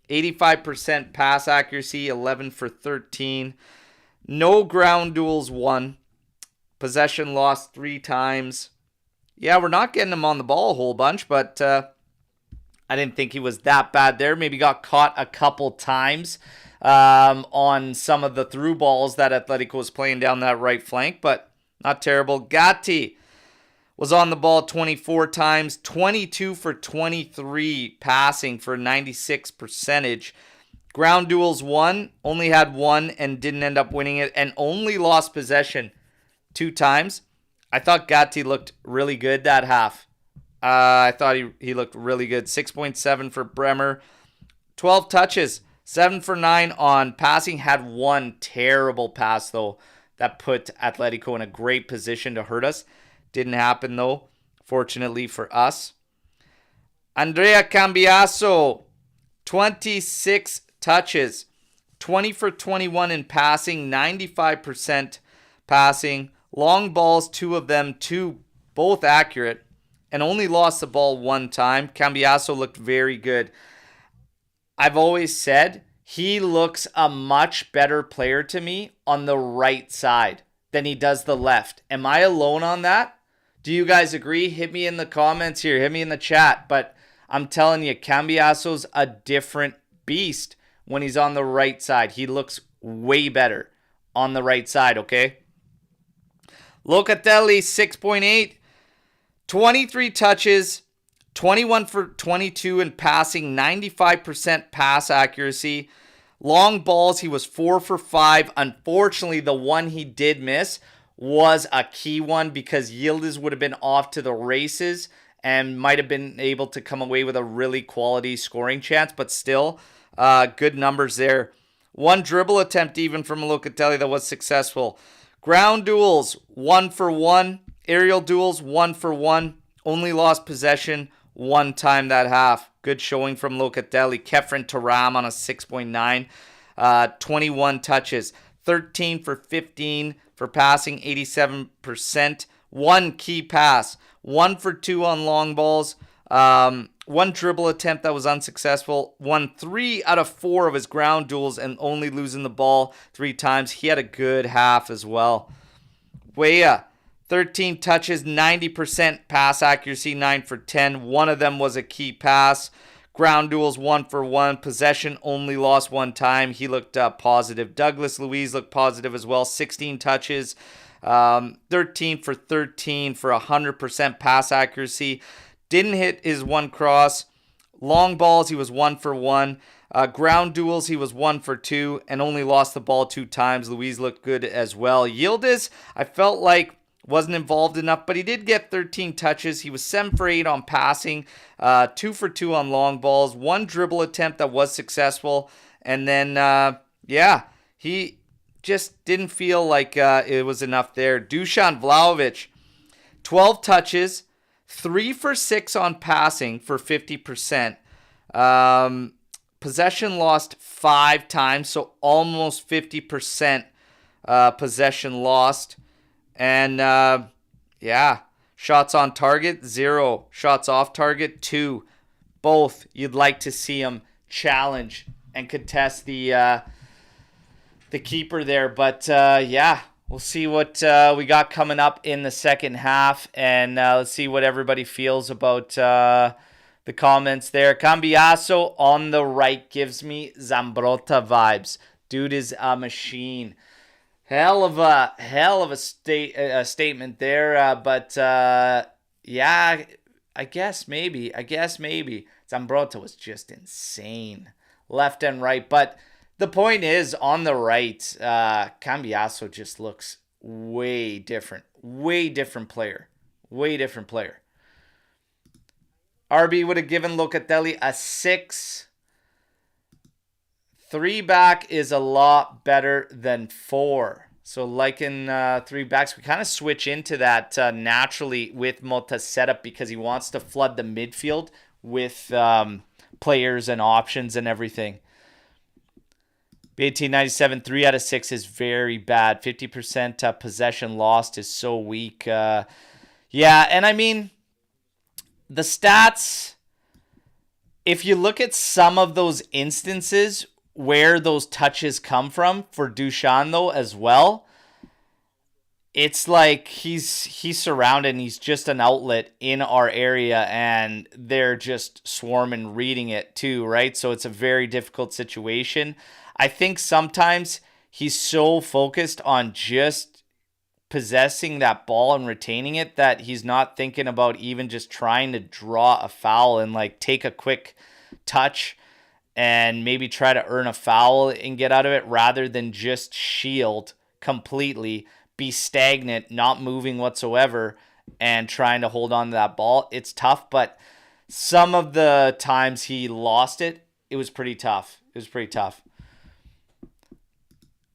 85% pass accuracy, 11 for 13. No ground duels, 1. Possession lost 3 times. Yeah, we're not getting him on the ball a whole bunch, but I didn't think he was that bad there. Maybe got caught a couple times on some of the through balls that Atletico was playing down that right flank, but not terrible. Gatti was on the ball 24 times, 22 for 23 passing for 96%. Ground duels 1, only had 1 and didn't end up winning it, and only lost possession 2 times. I thought Gatti looked really good that half. I thought he looked really good. 6.7 for Bremer. 12 touches, 7 for 9 on passing. Had 1 terrible pass, though, that put Atletico in a great position to hurt us. Didn't happen, though, fortunately for us. Andrea Cambiaso, 26 touches, 20 for 21 in passing, 95% passing. Long balls, 2 of them, 2 both accurate, and only lost the ball 1 time. Cambiaso looked very good. I've always said he looks a much better player to me on the right side than he does the left. Am I alone on that? Do you guys agree? Hit me in the comments here. Hit me in the chat. But I'm telling you, Cambiaso's a different beast when he's on the right side. He looks way better on the right side, okay? Locatelli, 6.8. 23 touches, 21 for 22 in passing, 95% pass accuracy. Long balls, he was 4 for 5. Unfortunately, the one he did miss was a key one because Yildiz would have been off to the races and might have been able to come away with a really quality scoring chance, but still, good numbers there. 1 dribble attempt even from Locatelli that was successful. Ground duels, 1 for 1. Aerial duels, 1 for 1. Only lost possession 1 time that half. Good showing from Locatelli. Kefren Turam on a 6.9. 21 touches. 13 for 15 for passing, 87%. 1 key pass. 1 for 2 on long balls. 1 dribble attempt that was unsuccessful. Won 3 out of 4 of his ground duels and only losing the ball 3 times. He had a good half as well. Weah, 13 touches, 90% pass accuracy, 9 for 10. 1 of them was a key pass. Ground duels, 1 for 1. Possession only lost 1 time. He looked positive. Douglas Luiz looked positive as well. 16 touches, 13 for 13 for 100% pass accuracy. Didn't hit his 1 cross. Long balls, he was 1 for 1. Ground duels, he was 1 for 2 and only lost the ball 2 times. Luiz looked good as well. Yildiz, I felt like wasn't involved enough, but he did get 13 touches. He was 7 for 8 on passing, 2 for 2 on long balls, 1 dribble attempt that was successful. And then, he just didn't feel like it was enough there. Dusan Vlahovic, 12 touches, 3 for 6 on passing for 50%. Possession lost 5 times, so almost 50% possession lost. And, shots on target, 0. Shots off target, 2. Both you'd like to see him challenge and contest the keeper there. But, we'll see what we got coming up in the second half. And let's see what everybody feels about the comments there. Cambiaso on the right gives me Zambrotta vibes. Dude is a machine. Hell of a statement there. But I guess maybe. Zambrotta was just insane. Left and right. But the point is, on the right, Cambiaso just looks way different. Way different player. RB would have given Locatelli a 6. 3 back is a lot better than 4. So like in 3 backs, we kind of switch into that naturally with Mota's setup because he wants to flood the midfield with players and options and everything. B1897, 3 out of 6 is very bad. 50% possession lost is so weak. And I mean, the stats, if you look at some of those instances where those touches come from for Dusan though as well, it's like he's surrounded and he's just an outlet in our area and they're just swarming reading it too, right? So it's a very difficult situation. I think sometimes he's so focused on just possessing that ball and retaining it that he's not thinking about even just trying to draw a foul and like take a quick touch and maybe try to earn a foul and get out of it rather than just shield completely, be stagnant, not moving whatsoever, and trying to hold on to that ball. It's tough, but some of the times he lost it, it was pretty tough.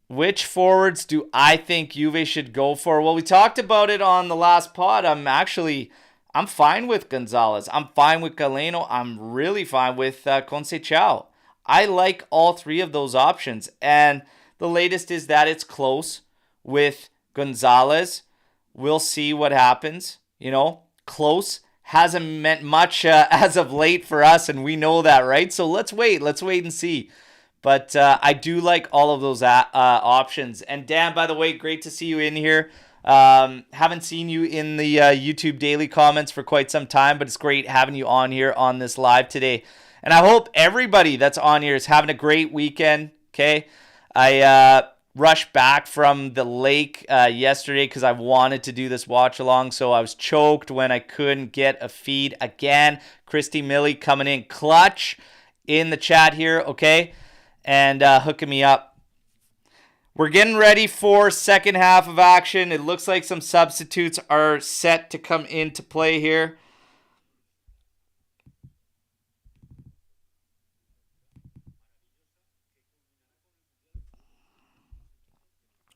Which forwards do I think Juve should go for? Well, we talked about it on the last pod. I'm fine with Gonzalez. I'm fine with Galeno. I'm really fine with Conceição. I like all 3 of those options. And the latest is that it's close with Gonzalez. We'll see what happens. Close hasn't meant much as of late for us, and we know that, right? So let's wait and see. But I do like all of those options. And Dan, by the way, great to see you in here. Haven't seen you in the YouTube daily comments for quite some time, but it's great having you on here on this live today. And I hope everybody that's on here is having a great weekend, okay? I rushed back from the lake yesterday because I wanted to do this watch along, so I was choked when I couldn't get a feed again. Christy Millie coming in clutch in the chat here, okay? And hooking me up. We're getting ready for second half of action. It looks like some substitutes are set to come into play here.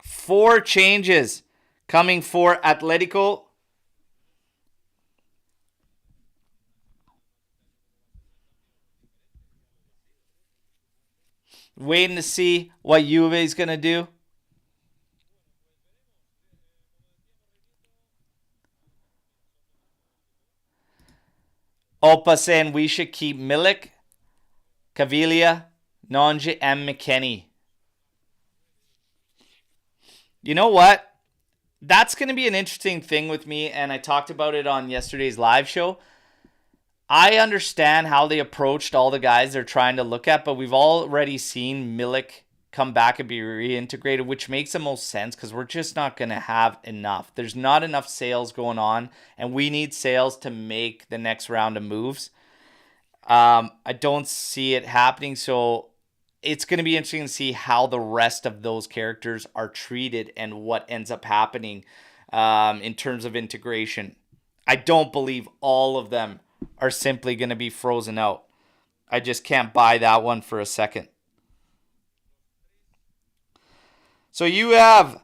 Four changes coming for Atletico. Waiting to see what Juve is going to do. Opa saying we should keep Milik, Caviglia, Nonji, and McKennie. You know what? That's going to be an interesting thing with me, and I talked about it on yesterday's live show. I understand how they approached all the guys they're trying to look at, but we've already seen Milik come back and be reintegrated, which makes the most sense because we're just not going to have enough. There's not enough sales going on, and we need sales to make the next round of moves. I don't see it happening, so it's going to be interesting to see how the rest of those characters are treated and what ends up happening in terms of integration. I don't believe all of them are simply going to be frozen out. I just can't buy that one for a second. So you have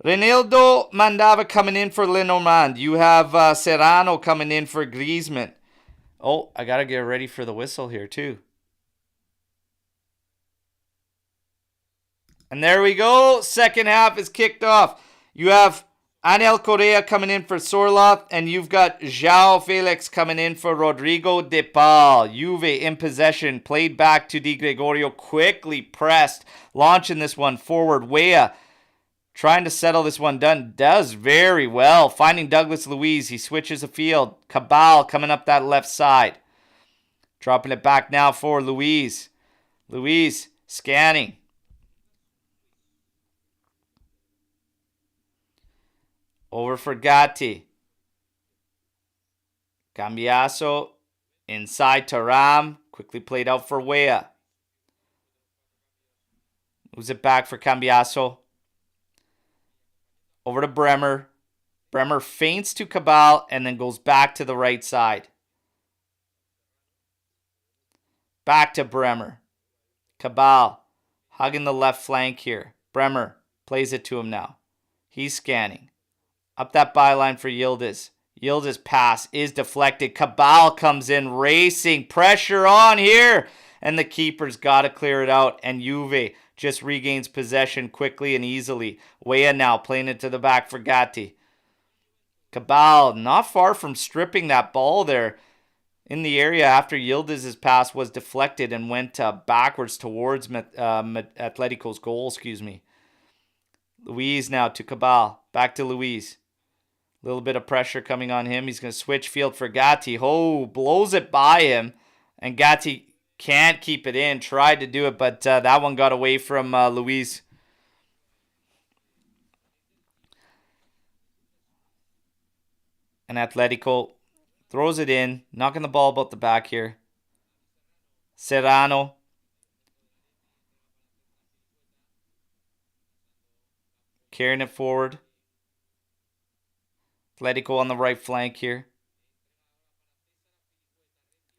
Reinaldo Mandava coming in for Lenormand. You have Serrano coming in for Griezmann. Oh, I got to get ready for the whistle here too. And there we go. Second half is kicked off. You have Anel Correa coming in for Sorloth, and you've got João Felix coming in for Rodrigo de Paul. Juve in possession, played back to Di Gregorio, quickly pressed, launching this one forward. Weah trying to settle this one, does very well, finding Douglas Luiz. He switches the field. Kabal coming up that left side, dropping it back now for Luiz. Luiz scanning. Over for Gatti. Cambiaso inside to Ram. Quickly played out for Weah. Moves it back for Cambiaso. Over to Bremer. Bremer feints to Kabal and then goes back to the right side. Back to Bremer. Kabal hugging the left flank here. Bremer plays it to him now. He's scanning. Up that byline for Yildiz. Yildiz pass is deflected. Kabal comes in racing. Pressure on here. And the keeper's got to clear it out. And Juve just regains possession quickly and easily. Weah now playing it to the back for Gatti. Kabal not far from stripping that ball there in the area after Yildiz's pass was deflected and went backwards towards Atletico's goal. Luiz now to Kabal. Back to Luiz. A little bit of pressure coming on him. He's going to switch field for Gatti. Oh, blows it by him. And Gatti can't keep it in. Tried to do it, but that one got away from Luiz. And Atletico throws it in. Knocking the ball about the back here. Serrano. Carrying it forward. Atletico on the right flank here.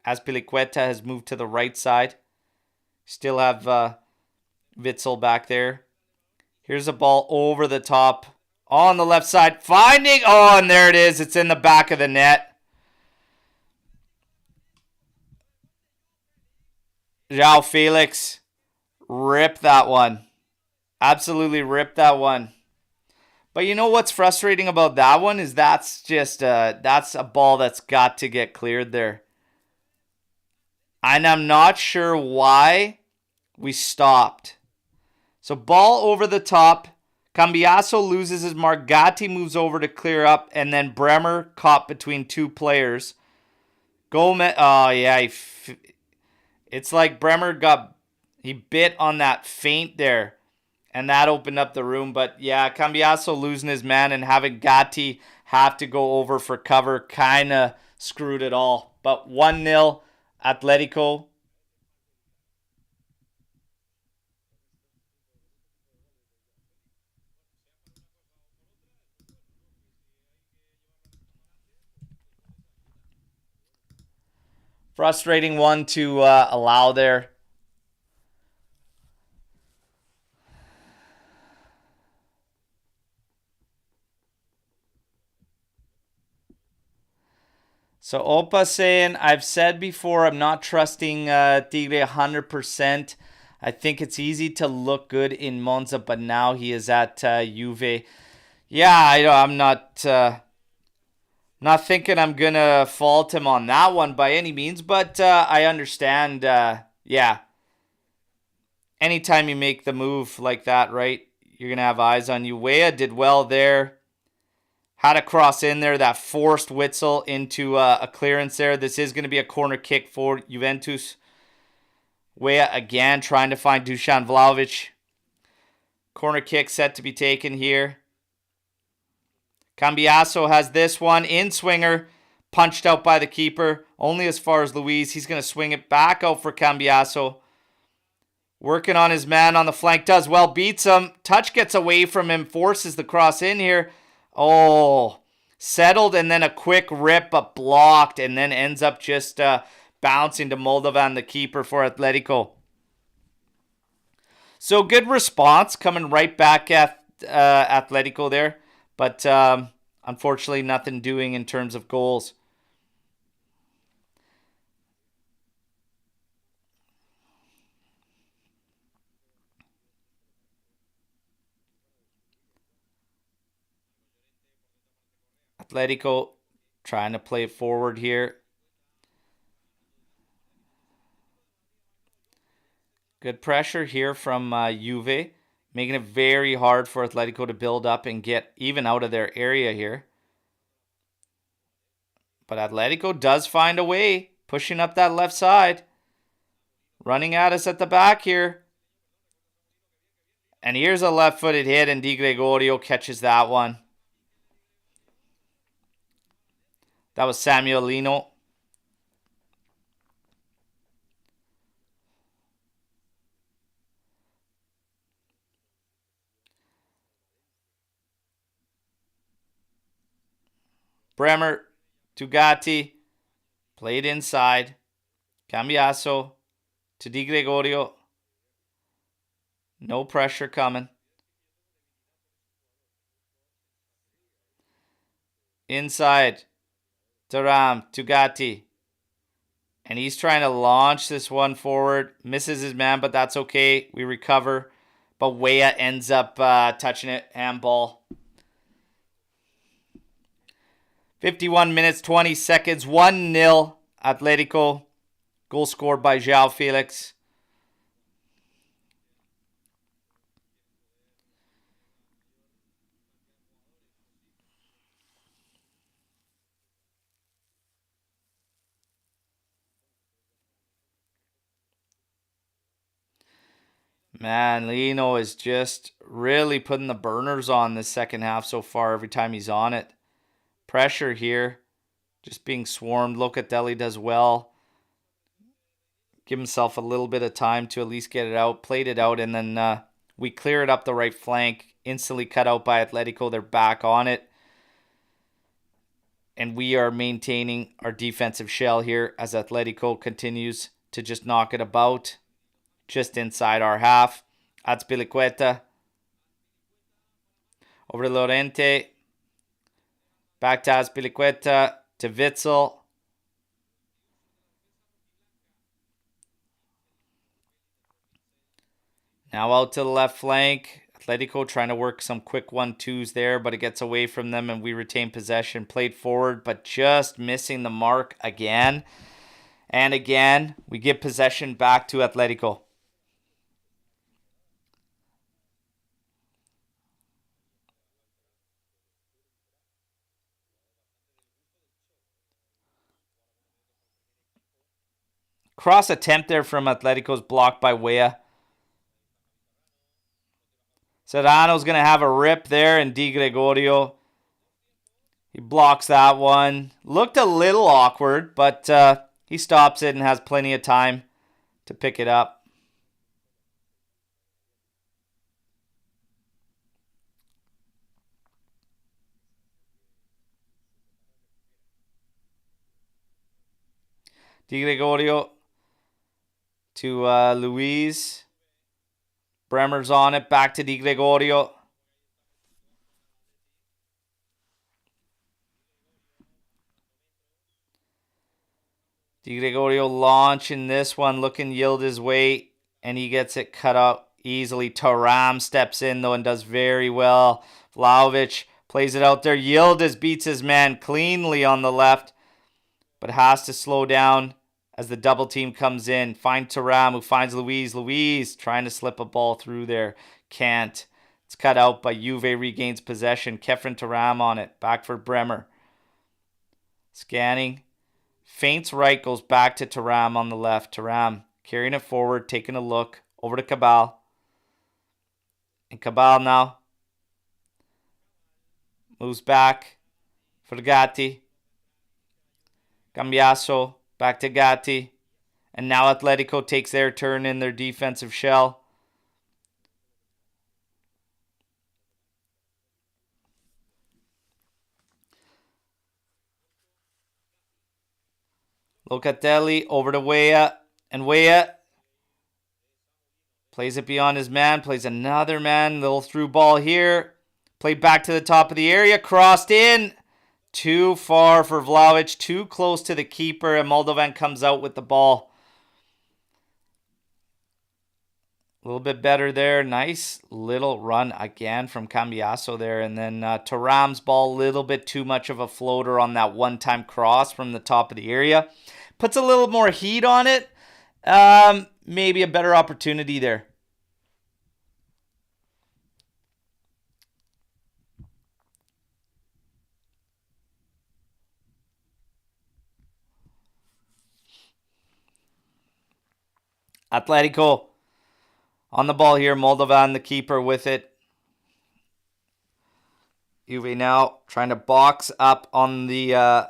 Azpilicueta has moved to the right side. Still have Witsel back there. Here's a ball over the top. On the left side. Finding. Oh, and there it is. It's in the back of the net. João Felix. Rip that one. Absolutely rip that one. But you know what's frustrating about that one is that's a ball that's got to get cleared there. And I'm not sure why we stopped. So ball over the top. Cambiaso loses his mark. Gatti moves over to clear up. And then Bremer caught between two players. Gomez. Oh, yeah. It's like Bremer he bit on that feint there. And that opened up the room. But yeah, Cambiaso losing his man and having Gatti have to go over for cover kind of screwed it all. But 1-0 Atletico. Frustrating one to allow there. So Opa saying, I've said before, I'm not trusting Tigre 100%. I think it's easy to look good in Monza, but now he is at Juve. Yeah, I'm not thinking I'm going to fault him on that one by any means, but I understand, yeah. Anytime you make the move like that, right, you're going to have eyes on you. Weah did well there. Had a cross in there that forced Witsel into a clearance there. This is going to be a corner kick for Juventus. Weah again trying to find Dusan Vlahovic. Corner kick set to be taken here. Cambiaso has this one in swinger. Punched out by the keeper. Only as far as Luis. He's going to swing it back out for Cambiaso. Working on his man on the flank. Does well. Beats him. Touch gets away from him. Forces the cross in here. Oh, settled and then a quick rip, but blocked, and then ends up just bouncing to Moldovan, the keeper for Atletico. So good response coming right back at Atletico there, but unfortunately nothing doing in terms of goals. Atletico trying to play it forward here. Good pressure here from Juve, making it very hard for Atletico to build up and get even out of their area here. But Atletico does find a way, pushing up that left side. Running at us at the back here. And here's a left-footed hit, and Di Gregorio catches that one. That was Samuel Lino. Bremer, Tugati, played inside. Cambiaso to Di Gregorio. No pressure coming. Inside. Taram, Tugati. And he's trying to launch this one forward. Misses his man, but that's okay. We recover. But Weah ends up touching it. Handball. 51 minutes, 20 seconds. 1-0 Atletico. Goal scored by João Felix. Man, Lino is just really putting the burners on this second half so far every time he's on it. Pressure here. Just being swarmed. Locatelli does well. Give himself a little bit of time to at least get it out. Played it out, and then we clear it up the right flank. Instantly cut out by Atletico. They're back on it. And we are maintaining our defensive shell here as Atletico continues to just knock it about. Just inside our half. Azpilicueta. Over to Llorente. Back to Azpilicueta. To Witsel. Now out to the left flank. Atletico trying to work some quick 1-2s there, but it gets away from them and we retain possession. Played forward, but just missing the mark again. And again, we give possession back to Atletico. Cross attempt there from Atletico's blocked by Weah. Serrano's going to have a rip there, and Di Gregorio, he blocks that one. Looked a little awkward, but he stops it and has plenty of time to pick it up. Di Gregorio to Luis. Bremer's on it. Back to Di Gregorio. Di Gregorio launching this one. Looking yield his way. And he gets it cut out easily. Thuram steps in, though, and does very well. Vlahovic plays it out there. Yildiz beats his man cleanly on the left, but has to slow down as the double team comes in. Find Thuram, who finds Luis. Luis trying to slip a ball through there. Can't. It's cut out, but Juve regains possession. Kefren Thuram on it. Back for Bremer. Scanning. Feints right, goes back to Thuram on the left. Thuram carrying it forward, taking a look. Over to Kabal. And Kabal now moves back for Gatti. Cambiaso back to Gatti. And now Atletico takes their turn in their defensive shell. Locatelli over to Weah. And Weah plays it beyond his man. Plays another man. Little through ball here. Played back to the top of the area. Crossed in. Too far for Vlahovic. Too close to the keeper. And Moldovan comes out with the ball. A little bit better there. Nice little run again from Cambiaso there. And then Thuram's ball. A little bit too much of a floater on that one-time cross from the top of the area. Puts a little more heat on it. Maybe a better opportunity there. Atletico on the ball here. Moldovan, the keeper, with it. Juve now trying to box up on the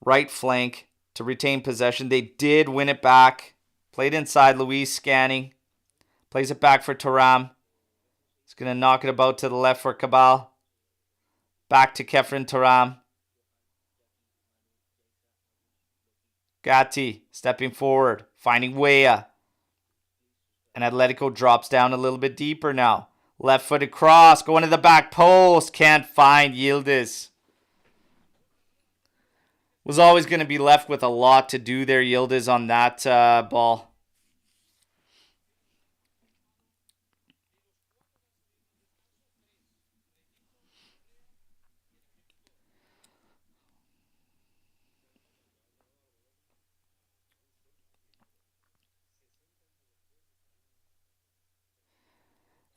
right flank to retain possession. They did win it back. Played inside. Luis scanning. Plays it back for Thuram. He's going to knock it about to the left for Kabal. Back to Kefren Thuram. Gatti stepping forward. Finding Weah. And Atletico drops down a little bit deeper now. Left-footed cross. Going to the back post. Can't find Yildiz. Was always going to be left with a lot to do there, Yildiz, on that ball.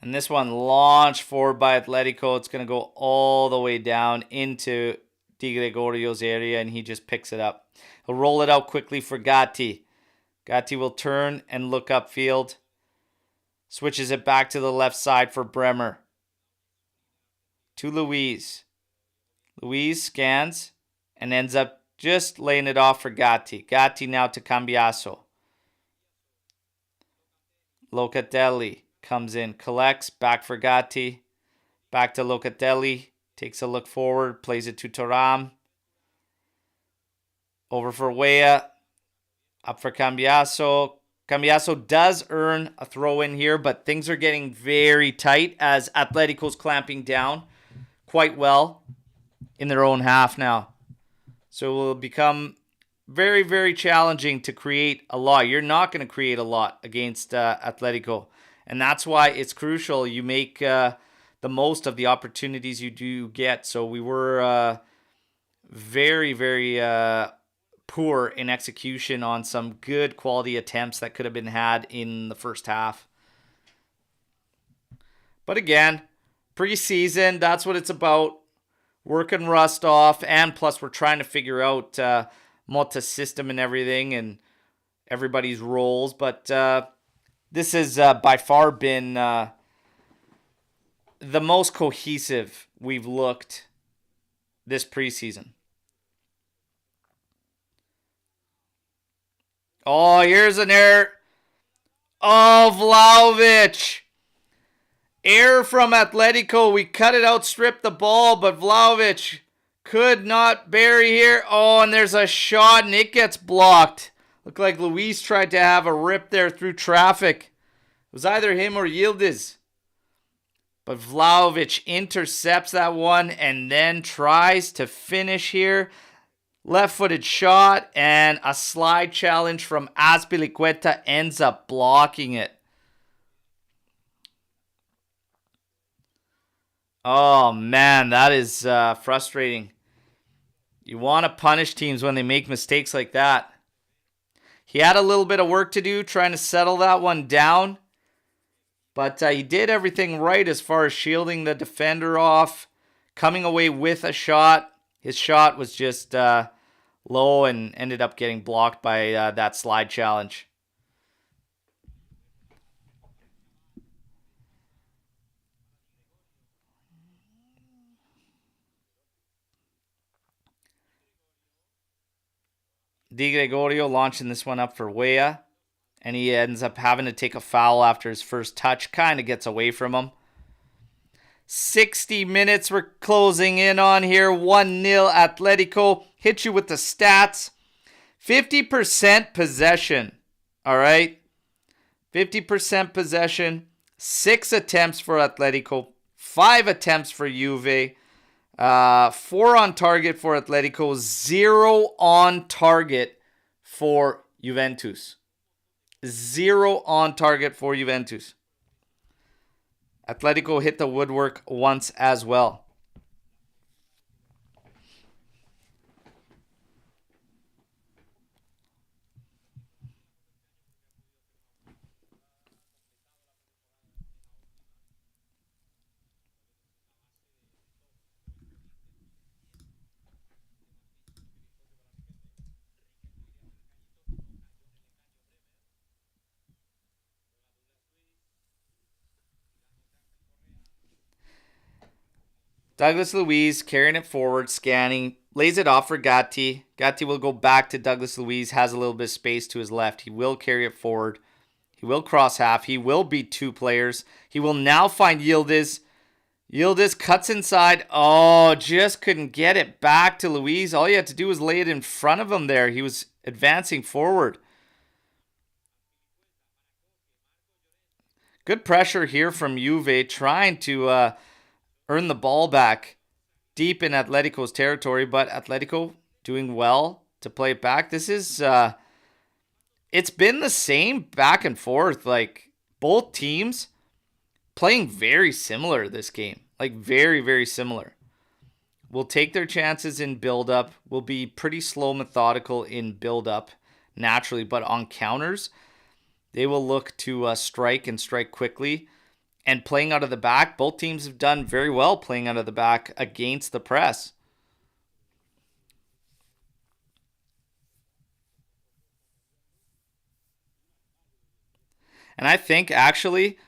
And this one launched forward by Atletico. It's going to go all the way down into Di Gregorio's area, and he just picks it up. He'll roll it out quickly for Gatti. Gatti will turn and look upfield. Switches it back to the left side for Bremer. To Luis. Luis scans and ends up just laying it off for Gatti. Gatti now to Cambiaso. Locatelli comes in, collects, back for Gatti. Back to Locatelli. Takes a look forward, plays it to Thuram. Over for Weah. Up for Cambiaso. Cambiaso does earn a throw in here, but things are getting very tight as Atletico's clamping down quite well in their own half now. So it will become very, very challenging to create a lot. You're not going to create a lot against Atletico. And that's why it's crucial you make the most of the opportunities you do get. So we were very, very poor in execution on some good quality attempts that could have been had in the first half. But again, preseason, that's what it's about. Working rust off, and plus we're trying to figure out Motta's system and everything and everybody's roles. But this has by far been the most cohesive we've looked this preseason. Oh, here's an error. Oh, Vlahovic. Error from Atletico. We cut it out, stripped the ball, but Vlahovic could not bury here. Oh, and there's a shot, and it gets blocked. Looked like Luis tried to have a rip there through traffic. It was either him or Yildiz. But Vlahovic intercepts that one and then tries to finish here. Left-footed shot and a slide challenge from Azpilicueta ends up blocking it. Oh, man, that is frustrating. You want to punish teams when they make mistakes like that. He had a little bit of work to do trying to settle that one down. But he did everything right as far as shielding the defender off, coming away with a shot. His shot was just low and ended up getting blocked by that slide challenge. Di Gregorio launching this one up for Weah, and he ends up having to take a foul after his first touch. Kind of gets away from him. 60 minutes we're closing in on here. 1-0 Atletico. Hit you with the stats. 50% possession. All right. 50% possession. 6 attempts for Atletico. 5 attempts for Juve. 4 on target for Atletico, 0 on target for Juventus. 0 on target for Juventus. Atletico hit the woodwork once as well. Douglas Luiz carrying it forward, scanning, lays it off for Gatti. Gatti will go back to Douglas Luiz, has a little bit of space to his left. He will carry it forward. He will cross half. He will beat 2 players. He will now find Yildiz. Yildiz cuts inside. Oh, just couldn't get it back to Luiz. All you had to do was lay it in front of him there. He was advancing forward. Good pressure here from Juve, trying to earn the ball back deep in Atletico's territory, but Atletico doing well to play it back. This is, it's been the same back and forth. Like, both teams playing very similar this game. Like, very, very similar. Will take their chances in build-up. Will be pretty slow, methodical in build-up, naturally. But on counters, they will look to strike and strike quickly. And playing out of the back, both teams have done very well playing out of the back against the press. And I think, actually,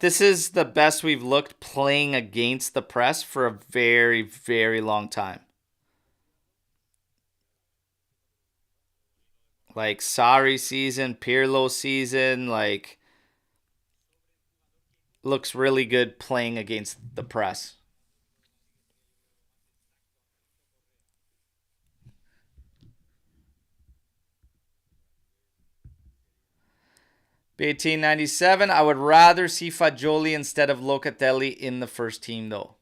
this is the best we've looked playing against the press for a very, very long time. Like Sarri season, Pirlo season, like, looks really good playing against the press. B1897, I would rather see Fagioli instead of Locatelli in the first team, though.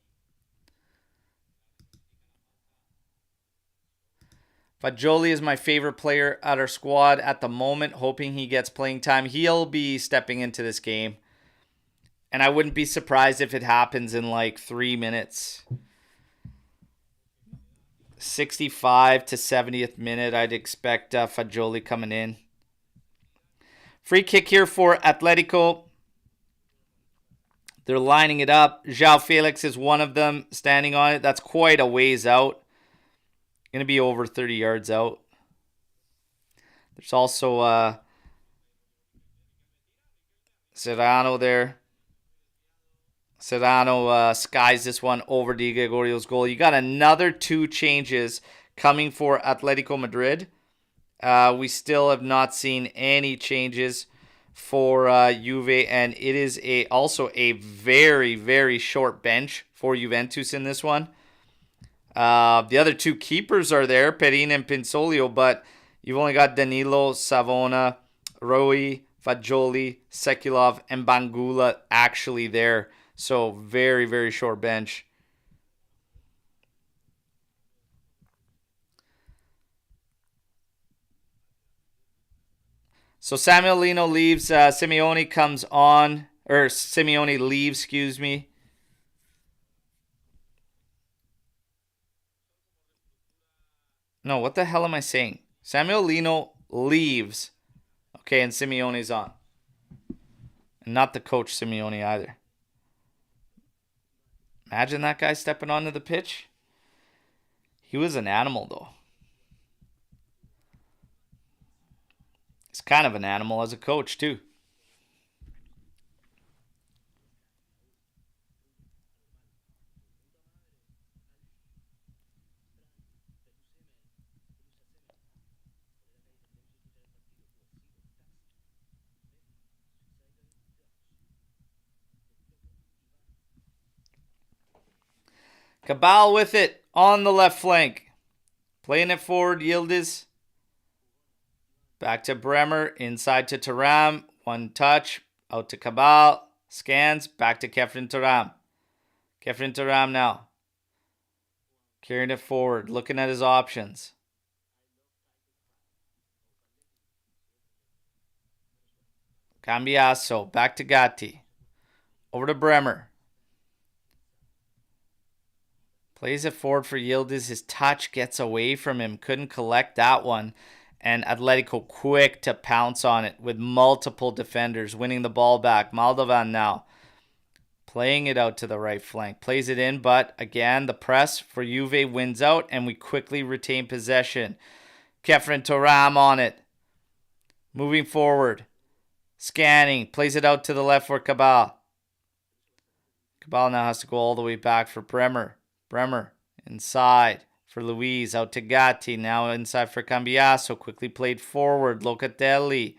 Fagioli is my favorite player at our squad at the moment, hoping he gets playing time. He'll be stepping into this game. And I wouldn't be surprised if it happens in like 3 minutes. 65 to 70th minute, I'd expect Fagioli coming in. Free kick here for Atletico. They're lining it up. João Felix is one of them standing on it. That's quite a ways out. Going to be over 30 yards out. There's also Serrano there. Serrano skies this one over Di Gregorio's goal. You got another 2 changes coming for Atletico Madrid. We still have not seen any changes for Juve, and it is also a very, very short bench for Juventus in this one. The other 2 keepers are there, Perin and Pinsolio, but you've only got Danilo, Savona, Rui, Fagioli, Sekulov, and Bangula actually there. So very, very short bench. So Samuel Lino leaves. Simeone comes on. Or Simeone leaves, excuse me. No, what the hell am I saying? Samuel Lino leaves. Okay, and Simeone's on. And not the coach Simeone either. Imagine that guy stepping onto the pitch. He was an animal, though. He's kind of an animal as a coach, too. Kabal with it on the left flank. Playing it forward, Yildiz. Back to Bremer, inside to Thuram. One touch, out to Kabal. Scans, back to Kefren Thuram. Kefren Thuram now. Carrying it forward, looking at his options. Cambiaso, back to Gatti. Over to Bremer. Plays it forward for Yildiz. His touch gets away from him. Couldn't collect that one. And Atletico quick to pounce on it with multiple defenders. Winning the ball back. Moldovan now. Playing it out to the right flank. Plays it in, but again, the press for Juve wins out. And we quickly retain possession. Kefren Thuram on it. Moving forward. Scanning. Plays it out to the left for Kabal. Kabal now has to go all the way back for Bremer. Bremer inside for Luis, out to Gatti, now inside for Cambiaso, quickly played forward, Locatelli.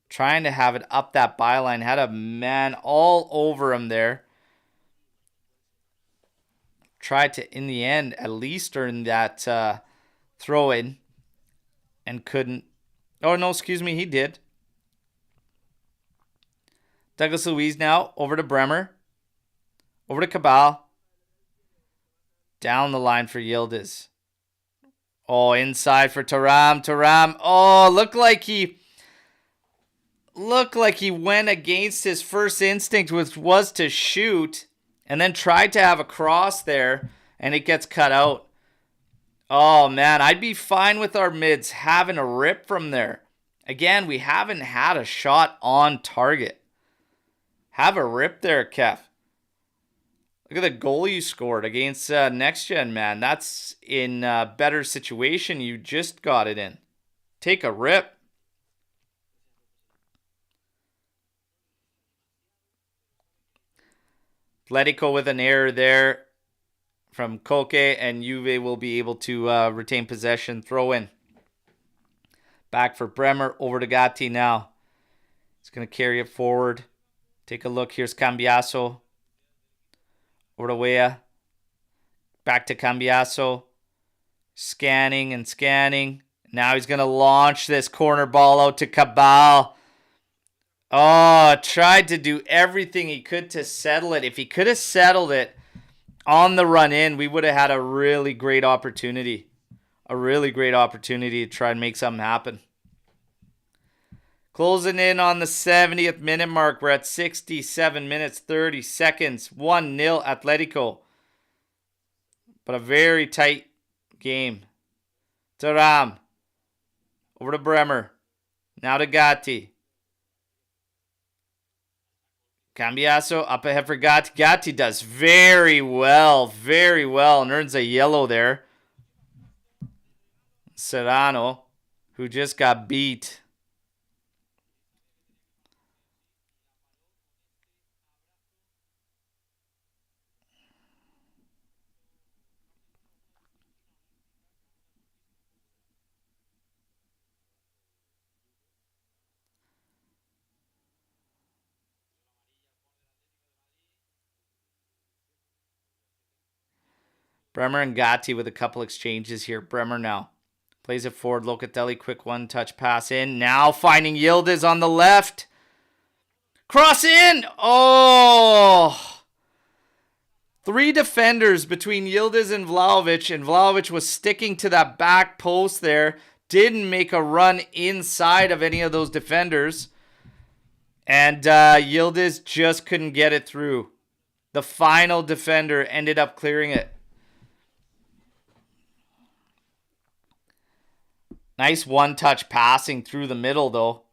Trying to have it up that byline, had a man all over him there. Tried to, in the end, at least earn that throw in and couldn't. Oh, no, excuse me, he did. Douglas Luiz now, over to Bremer. Over to Kabal. Down the line for Yildiz. Oh, inside for Thuram. Thuram. Oh, looked like he went against his first instinct, which was to shoot, and then tried to have a cross there, and it gets cut out. Oh, man, I'd be fine with our mids having a rip from there. Again, we haven't had a shot on target. Have a rip there, Kev. Look at the goal you scored against Next Gen, man. That's in a better situation. You just got it in. Take a rip. Atletico with an error there from Koke, and Juve will be able to retain possession. Throw in. Back for Bremer. Over to Gatti now. He's going to carry it forward. Take a look. Here's Cambiaso. Over to Weah. Back to Cambiaso. Scanning and scanning. Now he's going to launch this corner ball out to Kabal. Oh, tried to do everything he could to settle it. If he could have settled it on the run in, we would have had a really great opportunity. A really great opportunity to try and make something happen. Closing in on the 70th minute mark. We're at 67 minutes, 30 seconds. 1-0 Atletico. But a very tight game. Thuram. Over to Bremer. Now to Gatti. Cambiaso up ahead for Gatti. Gatti does very well, and earns a yellow there. Serrano, who just got beat. Bremer and Gatti with a couple exchanges here. Bremer now plays it forward. Locatelli, quick one-touch pass in. Now finding Yildiz on the left. Cross in! Oh! 3 defenders between Yildiz and Vlahovic was sticking to that back post there. Didn't make a run inside of any of those defenders. And Yildiz just couldn't get it through. The final defender ended up clearing it. Nice one-touch passing through the middle, though.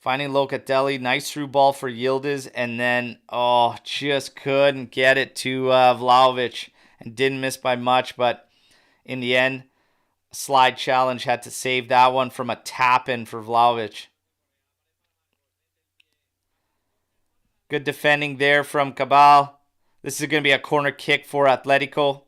Finding Locatelli. Nice through ball for Yildiz. And then, oh, just couldn't get it to Vlahovic. And didn't miss by much. But in the end, slide challenge had to save that one from a tap-in for Vlahovic. Good defending there from Kabal. This is going to be a corner kick for Atletico.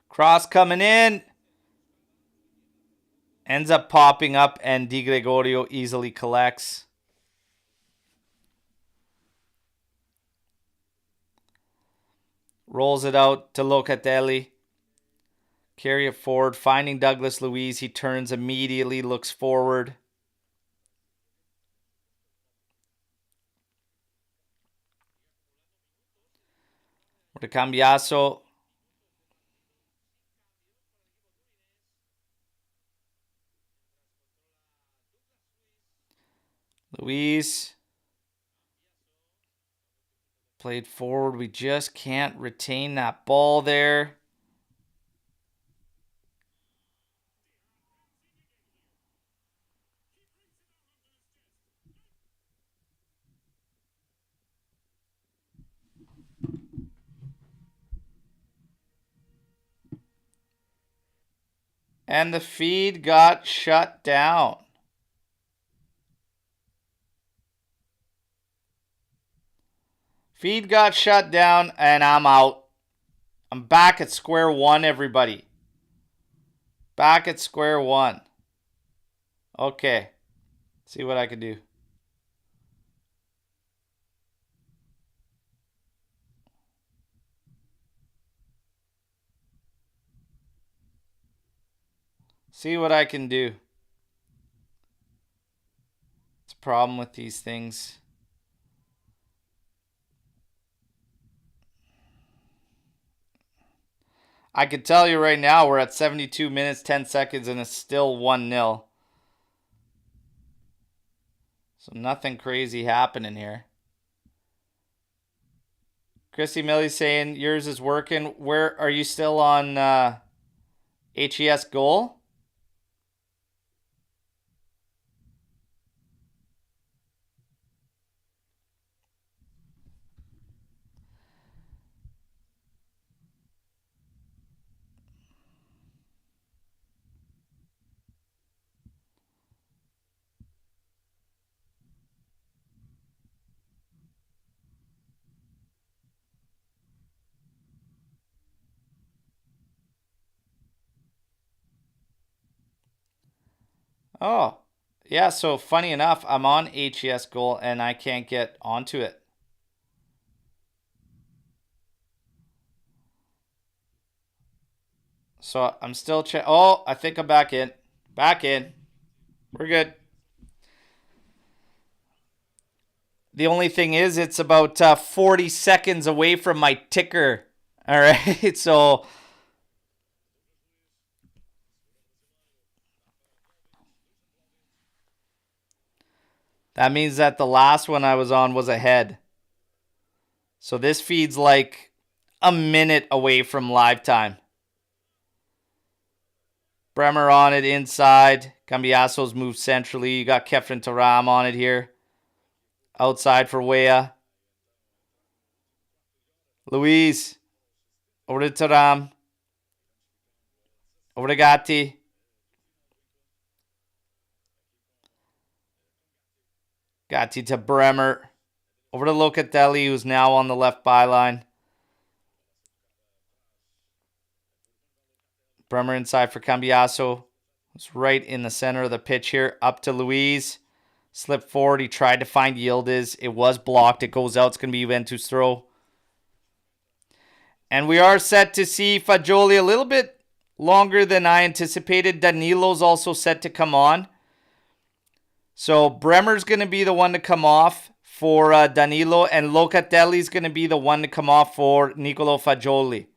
Cross coming in. Ends up popping up and Di Gregorio easily collects. Rolls it out to Locatelli. Carry it forward. Finding Douglas Luiz. He turns immediately. Looks forward. To Cambiaso. Luiz. Played forward. We just can't retain that ball there. And the feed got shut down. Feed got shut down and I'm out. I'm back at square one, everybody. Back at square one. Okay. See what I can do. See what I can do. It's a problem with these things. I can tell you right now we're at 72 minutes, 10 seconds, and it's still 1-0. So nothing crazy happening here. Chrissy Millie saying yours is working. Where are you still on HES goal? Oh, yeah, so funny enough, I'm on HES goal and I can't get onto it. So I'm still oh, I think I'm back in. Back in. We're good. The only thing is it's about 40 seconds away from my ticker. All right, so... that means that the last one I was on was ahead. So this feed's like a minute away from live time. Bremer on it inside. Cambiaso's moved centrally. You got Kefren Taram on it here. Outside for Weah. Luiz. Over to Taram. Over to Gatti. Gatti to Bremer. Over to Locatelli, who's now on the left byline. Bremer inside for Cambiaso. It's right in the center of the pitch here. Up to Luiz. Slip forward. He tried to find Yildiz. It was blocked. It goes out. It's going to be Juventus throw. And we are set to see Fagioli a little bit longer than I anticipated. Danilo's also set to come on. So Bremer's going to be the one to come off for Danilo, and Locatelli's going to be the one to come off for Nicolo Fagioli.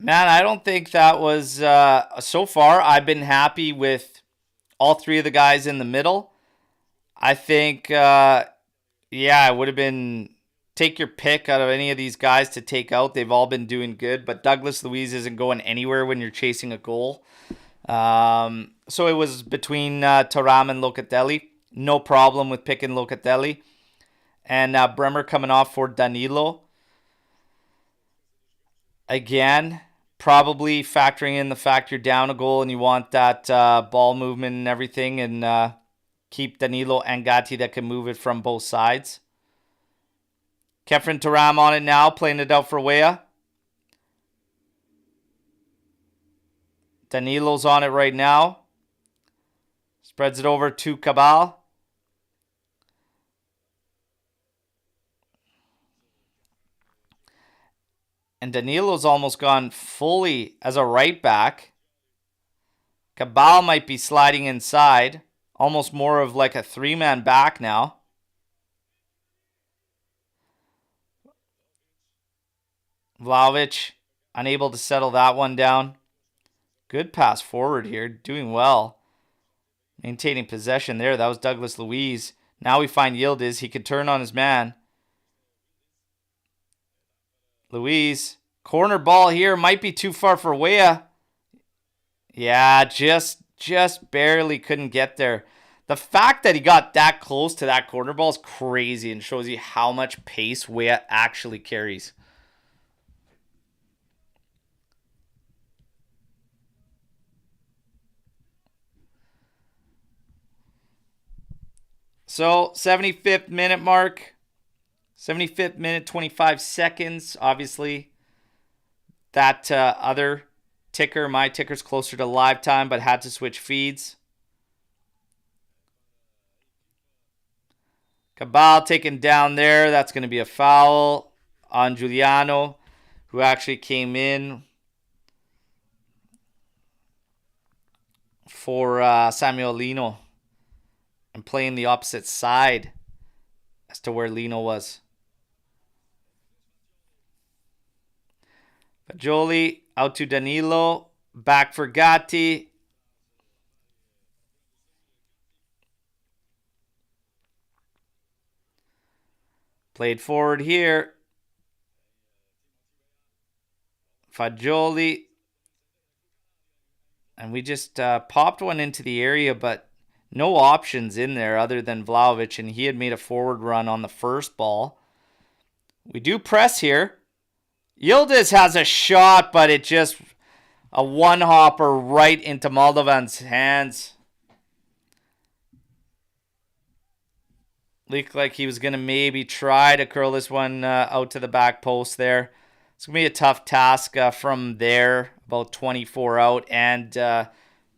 Man, I don't think that was, so far, I've been happy with all three of the guys in the middle. I think, yeah, it would have been take your pick out of any of these guys to take out. They've all been doing good, but Douglas Luiz isn't going anywhere when you're chasing a goal. So it was between Thuram and Locatelli. No problem with picking Locatelli. And Bremer coming off for Danilo. Again, probably factoring in the fact you're down a goal and you want that ball movement and everything, and keep Danilo and Gatti that can move it from both sides. Kefren Thuram on it now, playing it out for Weah. Danilo's on it right now. Spreads it over to Kabal. And Danilo's almost gone fully as a right back. Kabal might be sliding inside. Almost more of like a three-man back now. Vlahovic unable to settle that one down. Good pass forward here. Doing well. Maintaining possession there. That was Douglas Luiz. Now we find Yildiz. He can turn on his man. Luiz. Corner ball here. Might be too far for Weah. Yeah, just barely couldn't get there. The fact that he got that close to that corner ball is crazy and shows you how much pace Weah actually carries. So, 75th minute mark. 75th minute, 25 seconds. Obviously, that other ticker, my ticker's closer to live time, but had to switch feeds. Kabal taken down there. That's going to be a foul on Giuliano, who actually came in for Samuel Lino and playing the opposite side as to where Lino was. Fagioli out to Danilo. Back for Gatti. Played forward here. Fagioli. And we just popped one into the area, but no options in there other than Vlahovic, and he had made a forward run on the first ball. We do press here. Yildiz has a shot, but it just a one-hopper right into Moldovan's hands. Looked like he was going to maybe try to curl this one out to the back post there. It's going to be a tough task from there, about 24 out, and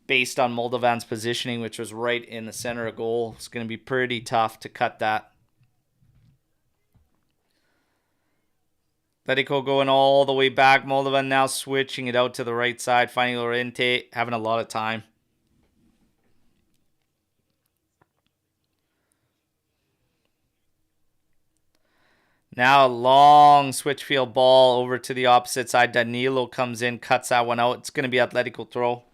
based on Moldovan's positioning, which was right in the center of goal, it's going to be pretty tough to cut that. Atletico going all the way back. Moldovan now switching it out to the right side, finding Lorente, having a lot of time. Now a long switch field ball over to the opposite side. Danilo comes in, cuts that one out. It's going to be Atletico throw.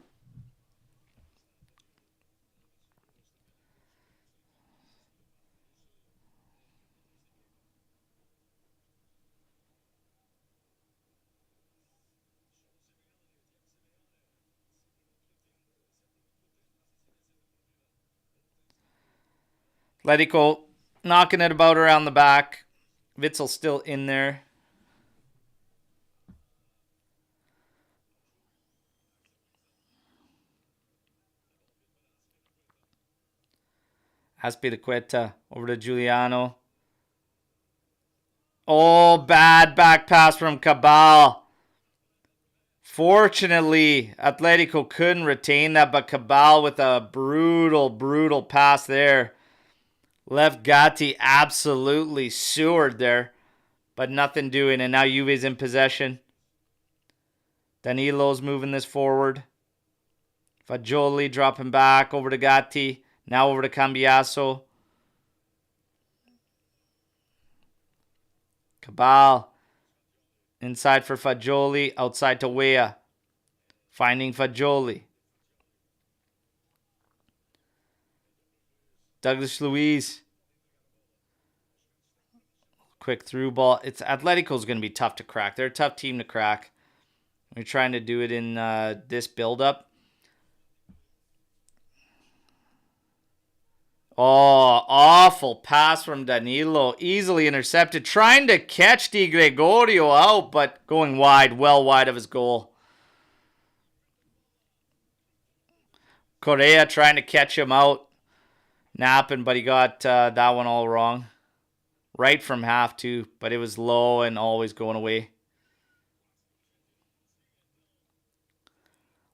Atletico knocking it about around the back. Witzel's still in there. Azpilicueta over to Giuliano. Oh, bad back pass from Kabal. Fortunately, Atletico couldn't retain that, but Kabal with a brutal pass there. Left Gatti absolutely sewered there. but nothing doing. And now Juve's in possession. Danilo's moving this forward. Fagioli dropping back over to Gatti. Now over to Cambiaso. Kabal. Inside for Fagioli. Outside to Weah. Finding Fagioli. Douglas Luiz. Quick through ball. It's Atletico's going to be tough to crack. They're a tough team to crack. We're trying to do it in this build-up. Oh, awful pass from Danilo. Easily intercepted. Trying to catch Di Gregorio out, but going wide. Well wide of his goal. Correa trying to catch him out. Napping, but he got that one all wrong. Right from half, too. But it was low and always going away.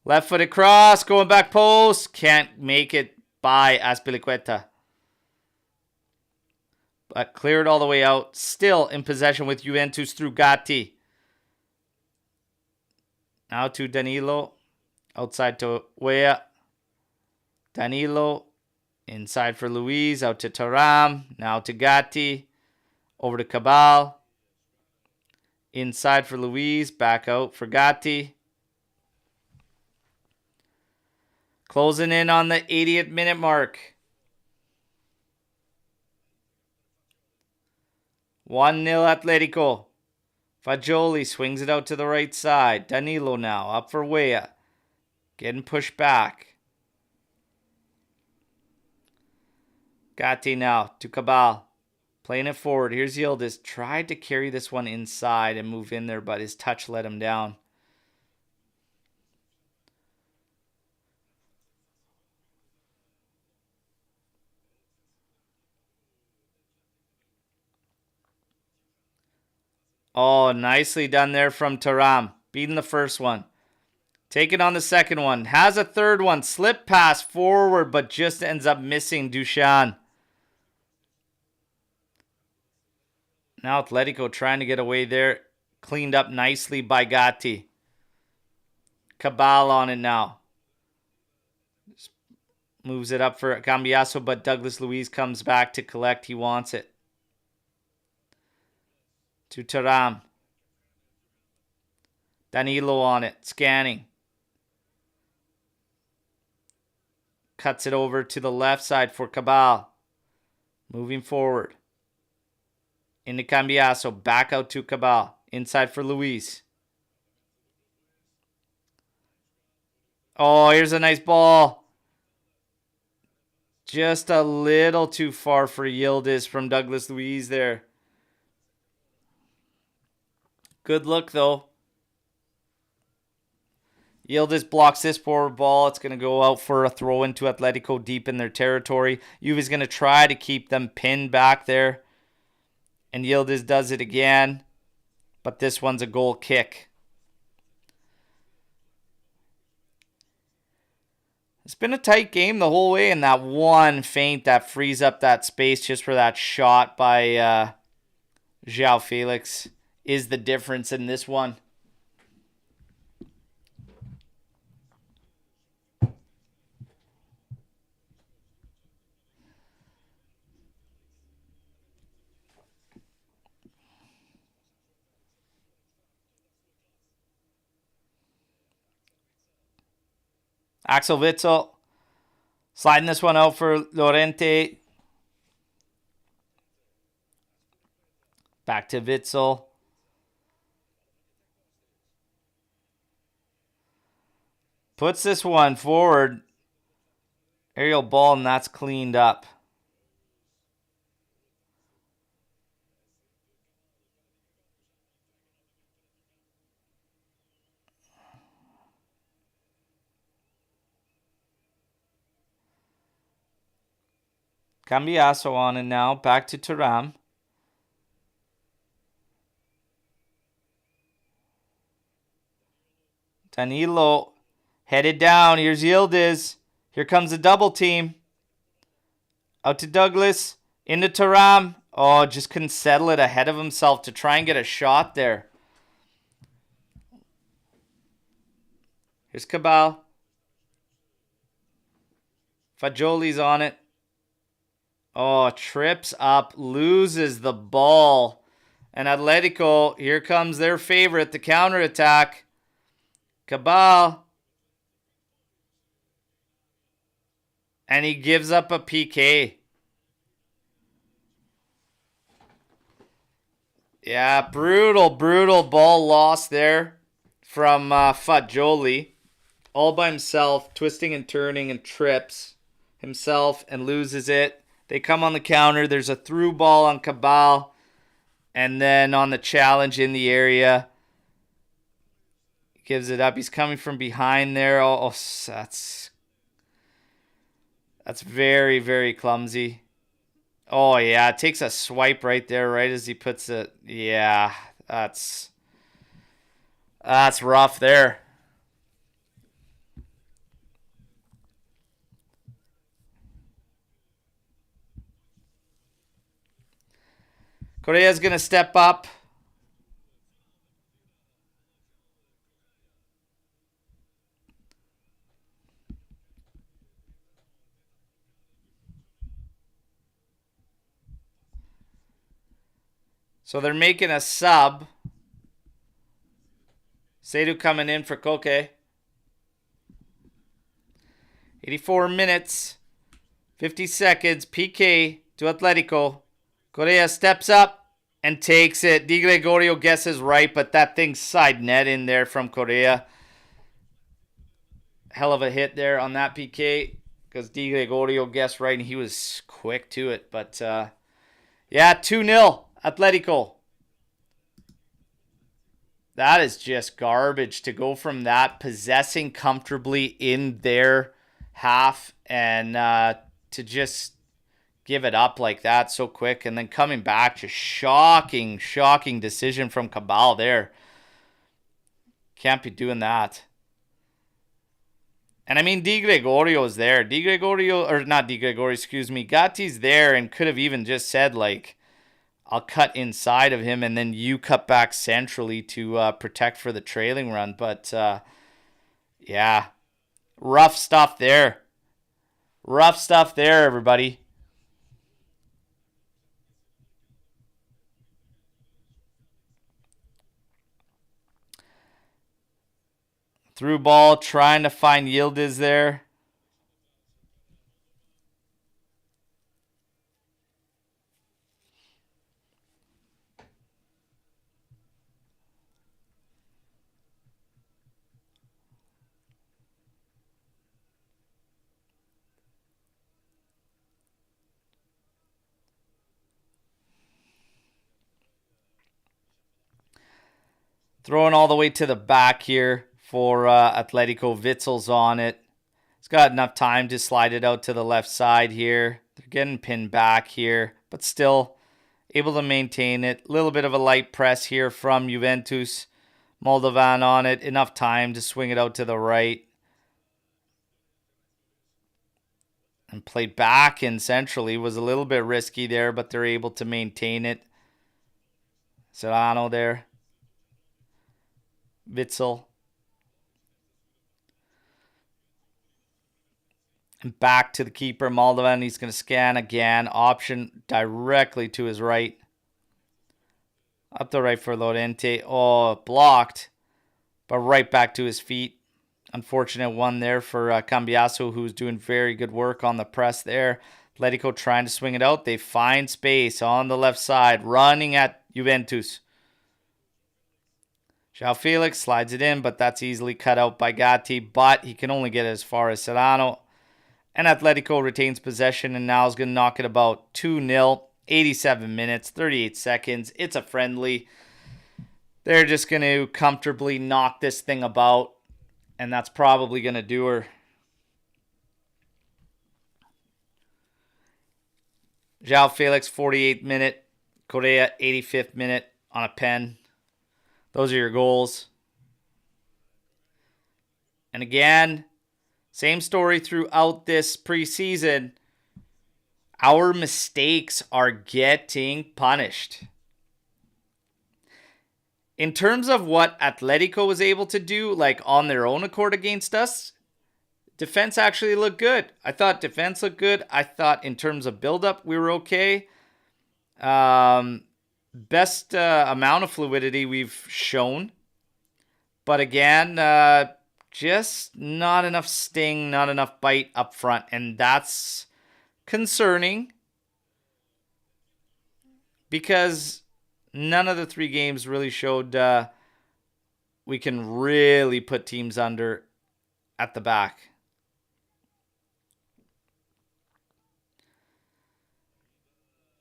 Left-footed cross. Going back post. Can't make it by Azpilicueta. But cleared all the way out. Still in possession with Juventus through Gatti. Now to Danilo. Outside to Weah. Danilo. Inside for Luiz. Out to Thuram. Now to Gatti. Over to Kabal. Inside for Luiz. Back out for Gatti. Closing in on the 80th minute mark. 1-0 Atletico. Fagioli swings it out to the right side. Danilo now up for Weah. Getting pushed back. Gatti now to Kabal. Playing it forward. Here's Yildiz. Tried to carry this one inside and move in there, but his touch let him down. Oh, nicely done there from Thuram. Beating the first one. Taking on the second one. Has a third one. Slip pass forward, but just ends up missing Dushan. Now Atletico trying to get away there. Cleaned up nicely by Gatti. Kabal on it now. Just moves it up for Cambiaso, but Douglas Luiz comes back to collect. He wants it. To Thuram. Danilo on it. Scanning. Cuts it over to the left side for Kabal. Moving forward. Into Cambiaso. Back out to Kabal. Inside for Luiz. Oh, here's a nice ball. Just a little too far for Yildiz from Douglas Luiz there. Good look, though. Yildiz blocks this forward ball. It's going to go out for a throw into Atletico deep in their territory. Juve's going to try to keep them pinned back there. And Yildiz does it again. But this one's a goal kick. It's been a tight game the whole way. And that one feint that frees up that space just for that shot by João Felix is the difference in this one. Axel Witsel sliding this one out for Llorente. Back to Witsel. Puts this one forward. Aerial ball, and that's cleaned up. Cambiaso on it now. Back to Thuram. Danilo headed down. Here's Yildiz. Here comes a double team. Out to Douglas. Into Thuram. Oh, just couldn't settle it ahead of himself to try and get a shot there. Here's Kabal. Fagioli's on it. Oh, trips up, loses the ball. And Atletico, here comes their favorite, the counterattack. Kabal. And he gives up a PK. Yeah, brutal ball lost there from Fagioli. All by himself, twisting and turning and trips himself and loses it. They come on the counter. There's a through ball on Kabal. And then on the challenge in the area, gives it up. He's coming from behind there. Oh, that's very, very clumsy. Oh, yeah. It takes a swipe right there, right as he puts it. Yeah, that's rough there. Correa's going to step up. So they're making a sub. Seydou coming in for Koke. 84 minutes. 50 seconds. PK to Atletico. Correa steps up and takes it. Di Gregorio guesses right, but that thing's side net in there from Correa. Hell of a hit there on that PK because Di Gregorio guessed right and he was quick to it. But yeah, 2-0 Atletico. That is just garbage to go from that possessing comfortably in their half and to just give it up like that so quick and then coming back. Just shocking decision from Kabal there. Can't be doing that. And I mean, Di Gregorio's there. Gatti's there and could have even just said, like, I'll cut inside of him and then you cut back centrally to protect for the trailing run. But, yeah, rough stuff there. Rough stuff there, everybody. Through ball, trying to find Yildiz there. Throwing all the way to the back here for Atletico. Witzel's on it. He's got enough time to slide it out to the left side here. They're getting pinned back here, but still able to maintain it. A little bit of a light press here from Juventus. Moldovan on it. Enough time to swing it out to the right. And played back in centrally. Was a little bit risky there, but they're able to maintain it. Serrano there. Witzel. And back to the keeper, Moldovan. He's going to scan again. Option directly to his right. Up the right for Lorente. Oh, blocked. But right back to his feet. Unfortunate one there for Cambiaso, who's doing very good work on the press there. Atletico trying to swing it out. They find space on the left side. Running at Juventus. João Felix slides it in, but that's easily cut out by Gatti. But he can only get as far as Serrano. And Atletico retains possession and now is going to knock it about 2-0. 87 minutes, 38 seconds. It's a friendly. They're just going to comfortably knock this thing about. And that's probably going to do her. João Felix, 48th minute. Correa, 85th minute on a pen. Those are your goals. And again, same story throughout this preseason. our mistakes are getting punished. In terms of what Atletico was able to do, like on their own accord against us, defense actually looked good. I thought defense looked good. I thought in terms of build-up, we were okay. Best amount of fluidity we've shown. But again, just not enough sting, not enough bite up front. And that's concerning because none of the 3 games really showed we can really put teams under at the back.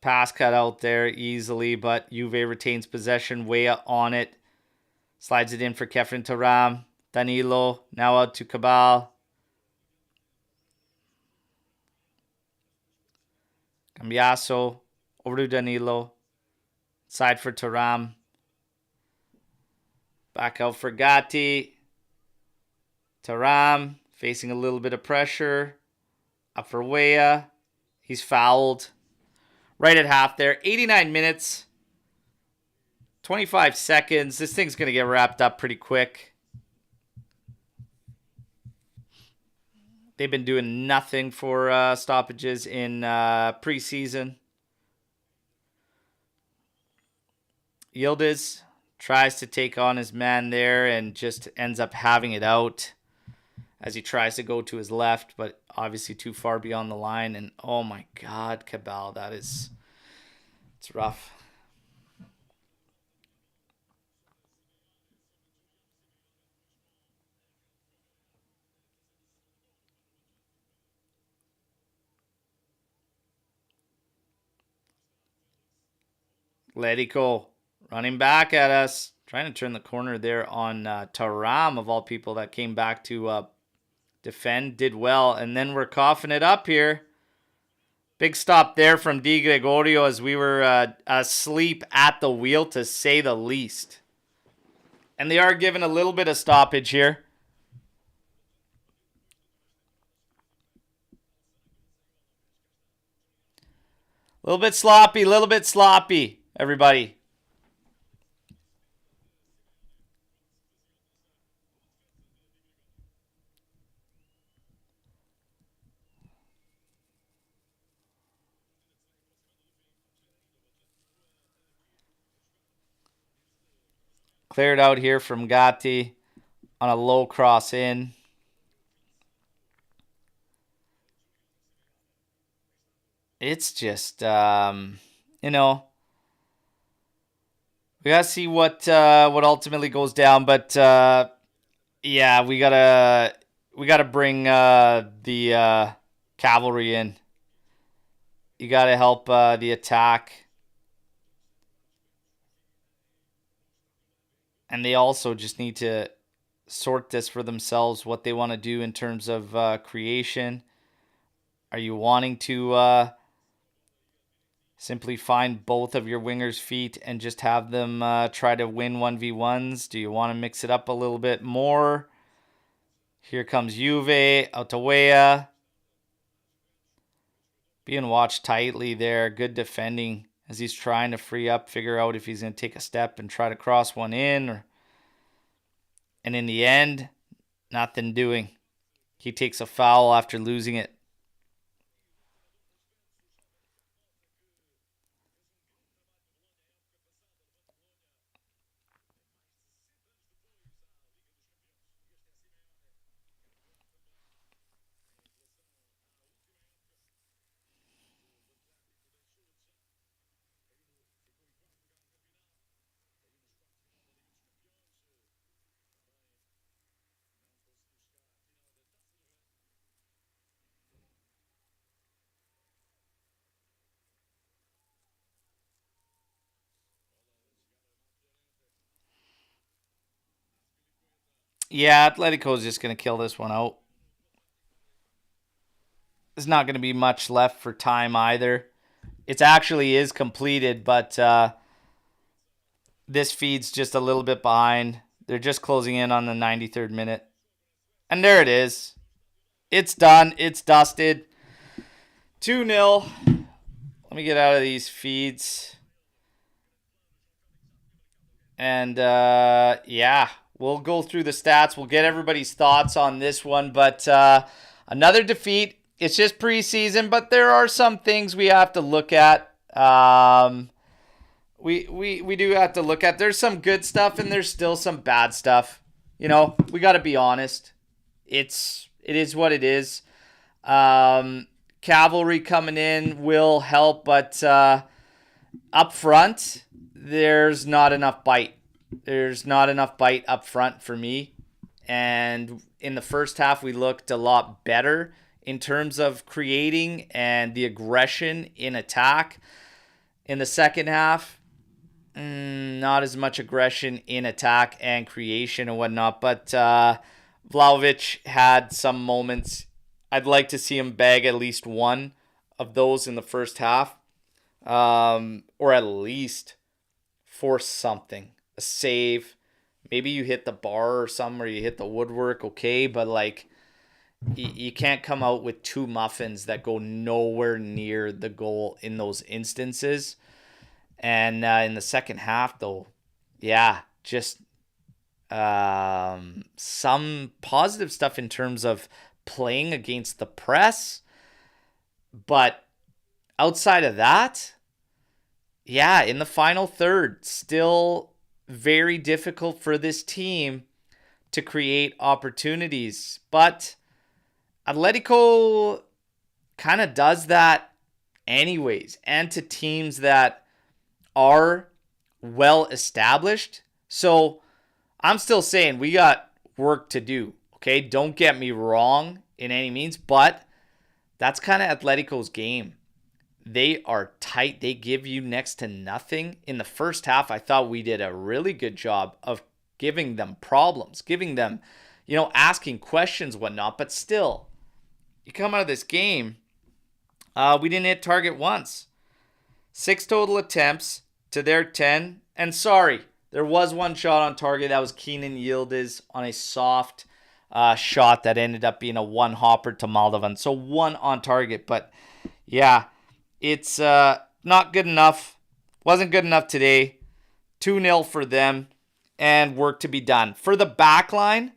Pass cut out there easily, but Juve retains possession. Weah on it. Slides it in for Kefren Thuram. Danilo now out to Kabal. Cambiaso over to Danilo. Side for Thuram. Back out for Gatti. Thuram facing a little bit of pressure. Up for Weah. He's fouled. Right at half there. 89 minutes. 25 seconds. This thing's going to get wrapped up pretty quick. They've been doing nothing for stoppages in preseason. Yildiz tries to take on his man there and just ends up having it out as he tries to go to his left, but obviously too far beyond the line. And oh my God, Kabal, it's rough. Atletico running back at us. Trying to turn the corner there on Thuram, of all people, that came back to defend. Did well. And then we're coughing it up here. Big stop there from Di Gregorio as we were asleep at the wheel, to say the least. And they are given a little bit of stoppage here. A little bit sloppy, everybody. Cleared out here from Gatti on a low cross in. It's just, we gotta see what ultimately goes down. But yeah, we gotta bring the cavalry in. You gotta help the attack. And they also just need to sort this for themselves, what they want to do in terms of creation. Are you wanting to simply find both of your wingers' feet and just have them try to win 1v1s? Do you want to mix it up a little bit more? Here comes Juve, out to Weah. Being watched tightly there. Good defending as he's trying to free up, figure out if he's going to take a step and try to cross one in. And in the end, nothing doing. He takes a foul after losing it. Yeah, Atletico is just going to kill this one out. There's not going to be much left for time either. It actually is completed, but this feed's just a little bit behind. They're just closing in on the 93rd minute. And there it is. It's done. It's dusted. 2-0. Let me get out of these feeds. And yeah, we'll go through the stats. We'll get everybody's thoughts on this one. But another defeat. It's just preseason, but there are some things we have to look at. We do have to look at. There's some good stuff and there's still some bad stuff. You know, we got to be honest. It is what it is. Cavalry coming in will help, but up front, there's not enough bite. There's not enough bite up front for me. And in the first half, we looked a lot better in terms of creating and the aggression in attack. In the second half, not as much aggression in attack and creation and whatnot. But Vlahovic had some moments. I'd like to see him bag at least one of those in the first half. Or at least force something. A save. Maybe you hit the bar or something, or you hit the woodwork, okay? But like, you can't come out with two muffins that go nowhere near the goal in those instances. And in the second half, though, yeah, just some positive stuff in terms of playing against the press. But outside of that, yeah, in the final third, still very difficult for this team to create opportunities. But Atletico kind of does that anyways, and to teams that are well established. So I'm still saying we got work to do. Okay, don't get me wrong in any means, but that's kind of Atletico's game. They are tight. They give you next to nothing. In the first half, I thought we did a really good job of giving them problems, giving them, asking questions, whatnot. But still, you come out of this game, we didn't hit target once. 6 total attempts to their 10. And sorry, there was one shot on target. That was Keenan Yildiz on a soft shot that ended up being a one hopper to Moldovan. So 1 on target. But yeah, it's not good enough. Wasn't good enough today. 2-0 for them and work to be done. For the back line,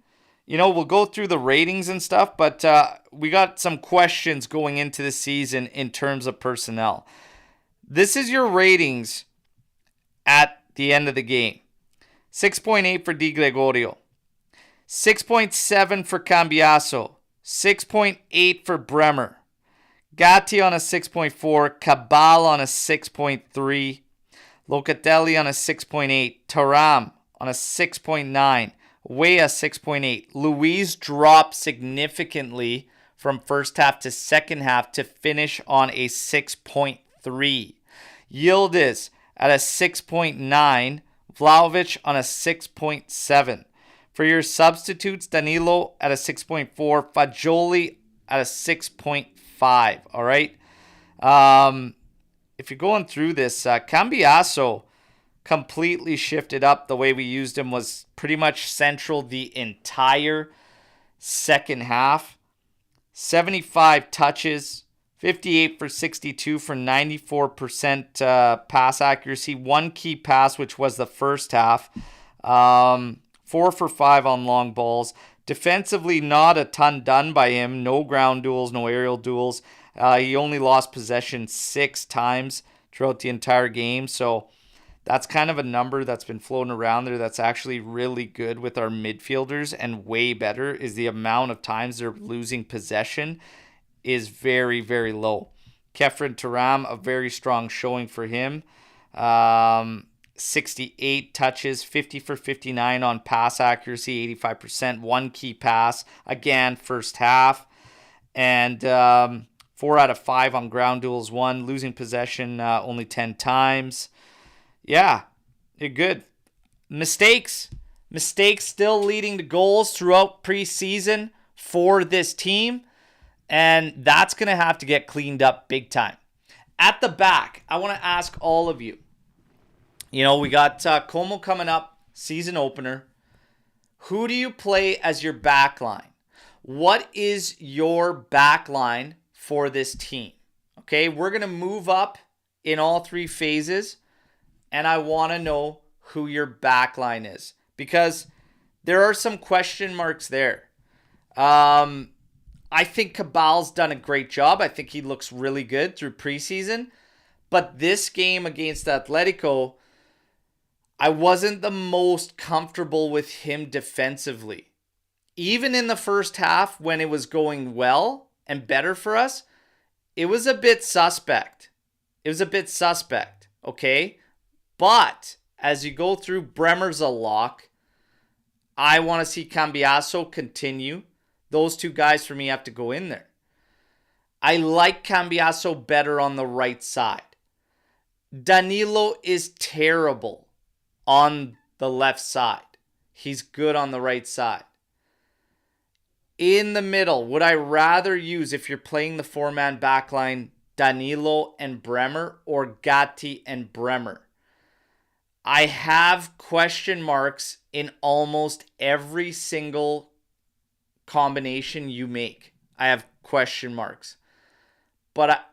we'll go through the ratings and stuff, but we got some questions going into the season in terms of personnel. This is your ratings at the end of the game. 6.8 for Di Gregorio. 6.7 for Cambiaso. 6.8 for Bremer. Gatti on a 6.4. Kabal on a 6.3. Locatelli on a 6.8. Thuram on a 6.9. Weah 6.8. Luis dropped significantly from first half to second half to finish on a 6.3. Yildiz at a 6.9. Vlahovic on a 6.7. For your substitutes, Danilo at a 6.4. Fagioli at a 6.5. All right. If you're going through this, Cambiaso completely shifted up. The way we used him was pretty much central the entire second half. 75 touches, 58 for 62 for 94% pass accuracy. 1 key pass, which was the first half. 4 for 5 on long balls. Defensively, not a ton done by him. No ground duels, no aerial duels. He only lost possession 6 times throughout the entire game. So that's kind of a number that's been floating around there that's actually really good with our midfielders, and way better is the amount of times they're losing possession is very, very low. Kefren Thuram, a very strong showing for him. 68 touches, 50 for 59 on pass accuracy, 85%. 1 key pass, again, first half. And 4 out of 5 on ground duels won. Losing possession only 10 times. Yeah, you're good. Mistakes still leading to goals throughout preseason for this team. And that's going to have to get cleaned up big time. At the back, I want to ask all of you. We got Como coming up, season opener. Who do you play as your back line? What is your back line for this team? Okay, we're going to move up in all 3 phases, and I want to know who your backline is, because there are some question marks there. I think Kabal's done a great job. I think he looks really good through preseason. But this game against Atletico, I wasn't the most comfortable with him defensively. Even in the first half, when it was going well and better for us, it was a bit suspect. Okay? But as you go through, Bremer's a lock. I want to see Cambiaso continue. Those 2 guys for me have to go in there. I like Cambiaso better on the right side. Danilo is terrible on the left side. He's good on the right side. In the middle, would I rather use, if you're playing the 4-man backline, Danilo and Bremer or Gatti and Bremer? I have question marks in almost every single combination you make. I have question marks. But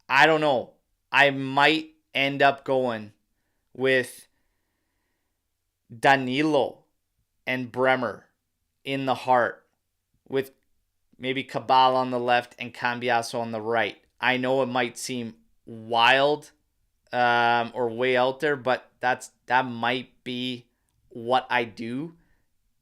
I don't know. I might end up going with Danilo and Bremer in the heart, with maybe Kabal on the left and Cambiaso on the right. I know it might seem wild or way out there, but that might be what I do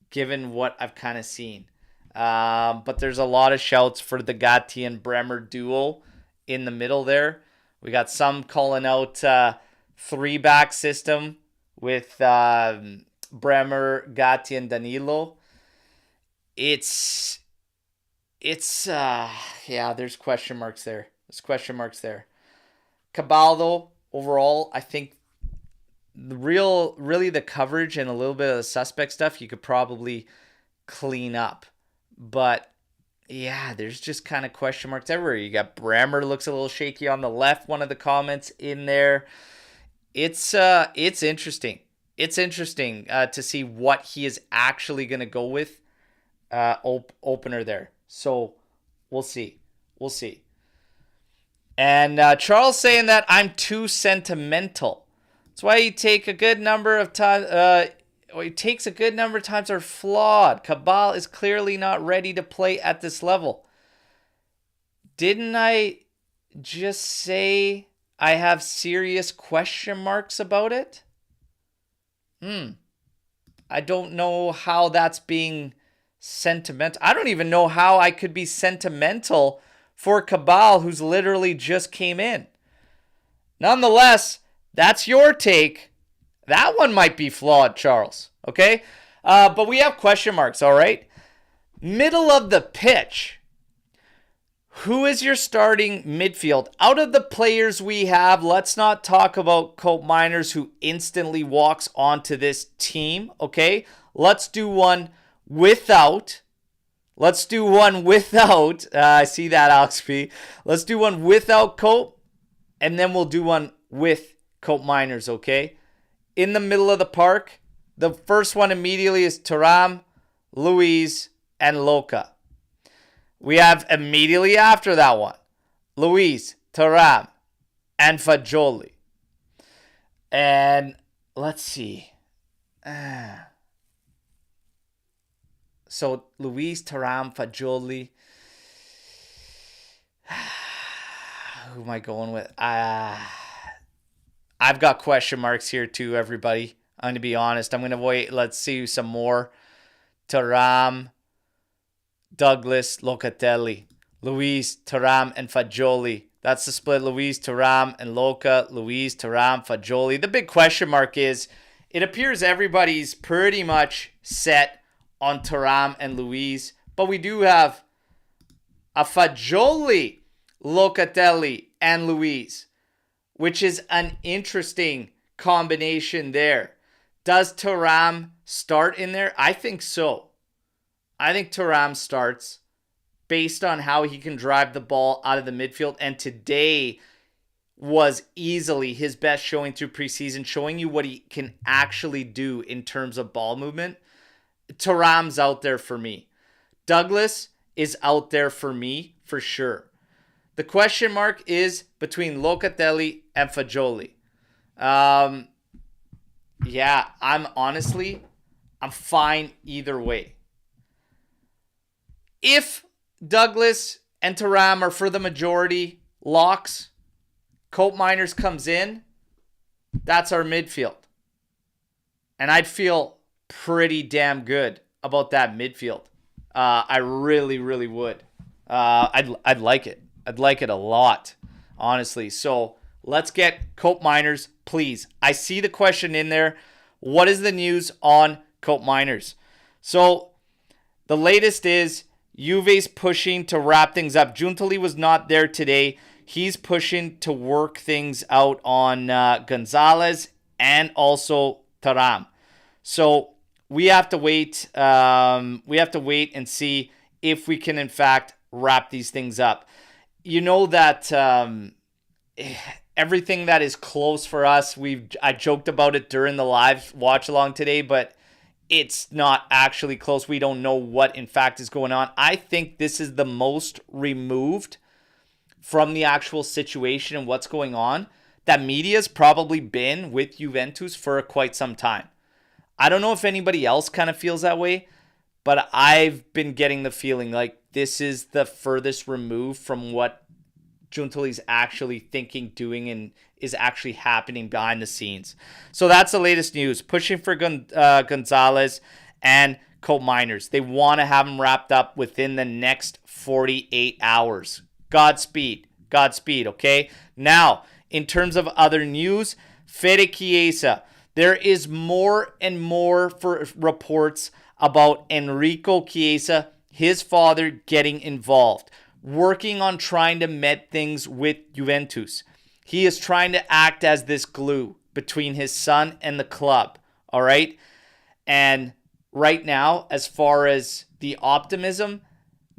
given what I've kind of seen. But there's a lot of shouts for the Gatti and Bremer duo in the middle there. We got some calling out 3-back system with Bremer, Gatti, and Danilo. It's there's question marks there. Kabal, though, overall, I think really the coverage and a little bit of the suspect stuff you could probably clean up. But yeah, there's just kind of question marks everywhere. You got Bremer looks a little shaky on the left. One of the comments in there. It's interesting. It's interesting to see what he is actually going to go with opener there. So we'll see. And Charles saying that I'm too sentimental. That's why he takes a good number of times are flawed. Kabal is clearly not ready to play at this level. Didn't I just say I have serious question marks about it? I don't know how that's being sentimental. I don't even know how I could be sentimental for Kabal, who's literally just came in. Nonetheless, that's your take. That one might be flawed, Charles. Okay? But we have question marks, all right? Middle of the pitch. Who is your starting midfield? Out of the players we have, let's not talk about Cope Miners, who instantly walks onto this team, okay? Let's do one without. I see that, Alex P. Let's do one without Cope, and then we'll do one with Cope Miners, okay? In the middle of the park, the first one immediately is Thuram, Luis, and Luca. We have immediately after that one, Luis, Thuram, and Fagioli. And let's see. So Luis, Thuram, Fagioli. Who am I going with? I've got question marks here too, everybody. I'm going to be honest. I'm going to wait. Let's see some more. Thuram, Douglas, Locatelli. Luis, Thuram, and Fagioli. That's the split. Luis, Thuram, and Luca. Luis, Thuram, Fagioli. The big question mark is, it appears everybody's pretty much set on Thuram and Luis. But we do have a Fagioli, Locatelli, and Luis, which is an interesting combination there. Does Thuram start in there? I think so. I think Thuram starts based on how he can drive the ball out of the midfield. And today was easily his best showing through preseason, showing you what he can actually do in terms of ball movement. Thuram's out there for me. Douglas is out there for me for sure. The question mark is between Locatelli and Fagioli. Yeah, I'm fine either way. If Douglas and Thuram are for the majority locks, Cope Miners comes in, that's our midfield. And I'd feel pretty damn good about that midfield. I really, really would. I'd like it. I'd like it a lot, honestly. So let's get Cope Miners, please. I see the question in there. What is the news on Cope Miners? So the latest is Juve's pushing to wrap things up. Giuntoli was not there today. He's pushing to work things out on Gonzalez and also Thuram. So we have to wait. We have to wait and see if we can, in fact, wrap these things up. You know that everything that is close for us, I joked about it during the live watch along today, but it's not actually close. We don't know what, in fact, is going on. I think this is the most removed from the actual situation and what's going on that media's probably been with Juventus for quite some time. I don't know if anybody else kind of feels that way, but I've been getting the feeling like this is the furthest removed from what Giuntoli's actually thinking, doing, and is actually happening behind the scenes. So that's the latest news. Pushing for Gonzalez and Cope Miners. They want to have them wrapped up within the next 48 hours. Godspeed. Godspeed, okay? Now, in terms of other news, Fede Chiesa. There is more and more for reports about Enrico Chiesa, his father, getting involved, working on trying to mend things with Juventus. He is trying to act as this glue between his son and the club, all right? And right now, as far as the optimism,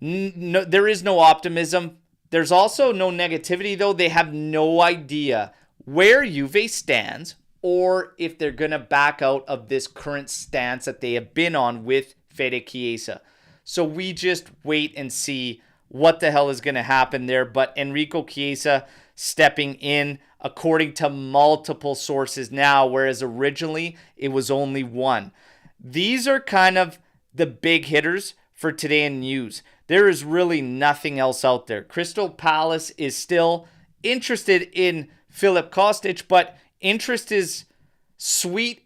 no, there is no optimism. There's also no negativity, though. They have no idea where Juve stands or if they're going to back out of this current stance that they have been on with Fede Chiesa. So we just wait and see what the hell is going to happen there. But Enrico Chiesa stepping in according to multiple sources now, whereas originally it was only one. These are kind of the big hitters for today in news. There is really nothing else out there. Crystal Palace is still interested in Filip Kostic, but interest is sweet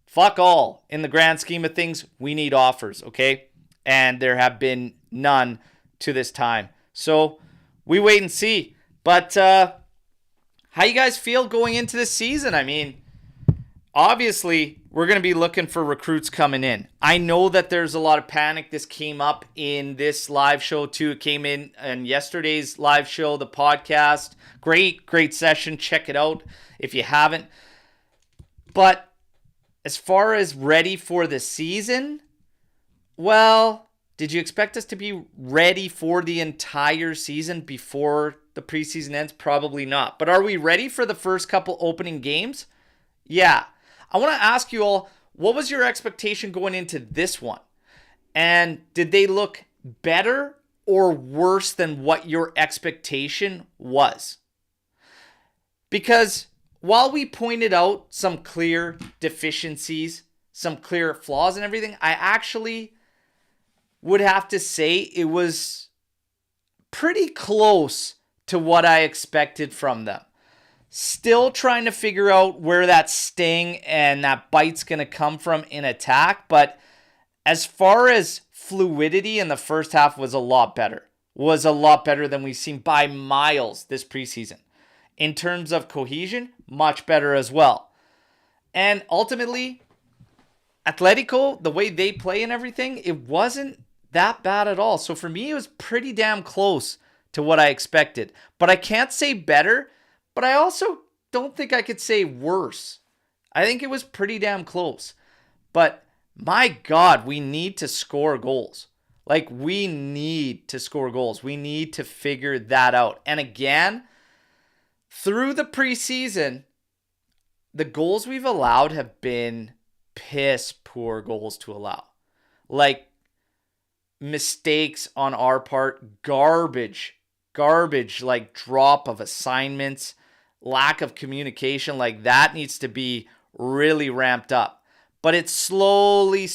fuck all in the grand scheme of things. We need offers, okay? And there have been none to this time. So we wait and see. But how you guys feel going into this season? I mean, obviously, we're going to be looking for recruits coming in. I know that there's a lot of panic. This came up in this live show too. It came in yesterday's live show, the podcast. Great session. Check it out if you haven't. But as far as ready for the season, well, did you expect us to be ready for the entire season before the preseason ends? Probably not. But are we ready for the first couple opening games? Yeah. I want to ask you all, what was your expectation going into this one? And did they look better or worse than what your expectation was? Because while we pointed out some clear deficiencies, some clear flaws and everything, I actually would have to say it was pretty close to what I expected from them. Still trying to figure out where that sting and that bite's going to come from in attack. But as far as fluidity in the first half was a lot better. Was a lot better than we've seen by miles this preseason. In terms of cohesion, much better as well. And ultimately, Atletico, the way they play and everything, it wasn't that bad at all. So for me, it was pretty damn close to what I expected. But I can't say better, but I also don't think I could say worse. I think it was pretty damn close. But my God, we need to score goals. Like, we need to score goals. We need to figure that out. And again, through the preseason, the goals we've allowed have been piss poor goals to allow. Like, mistakes on our part, garbage garbage like drop of assignments, lack of communication, like that needs to be really ramped up. But it slowly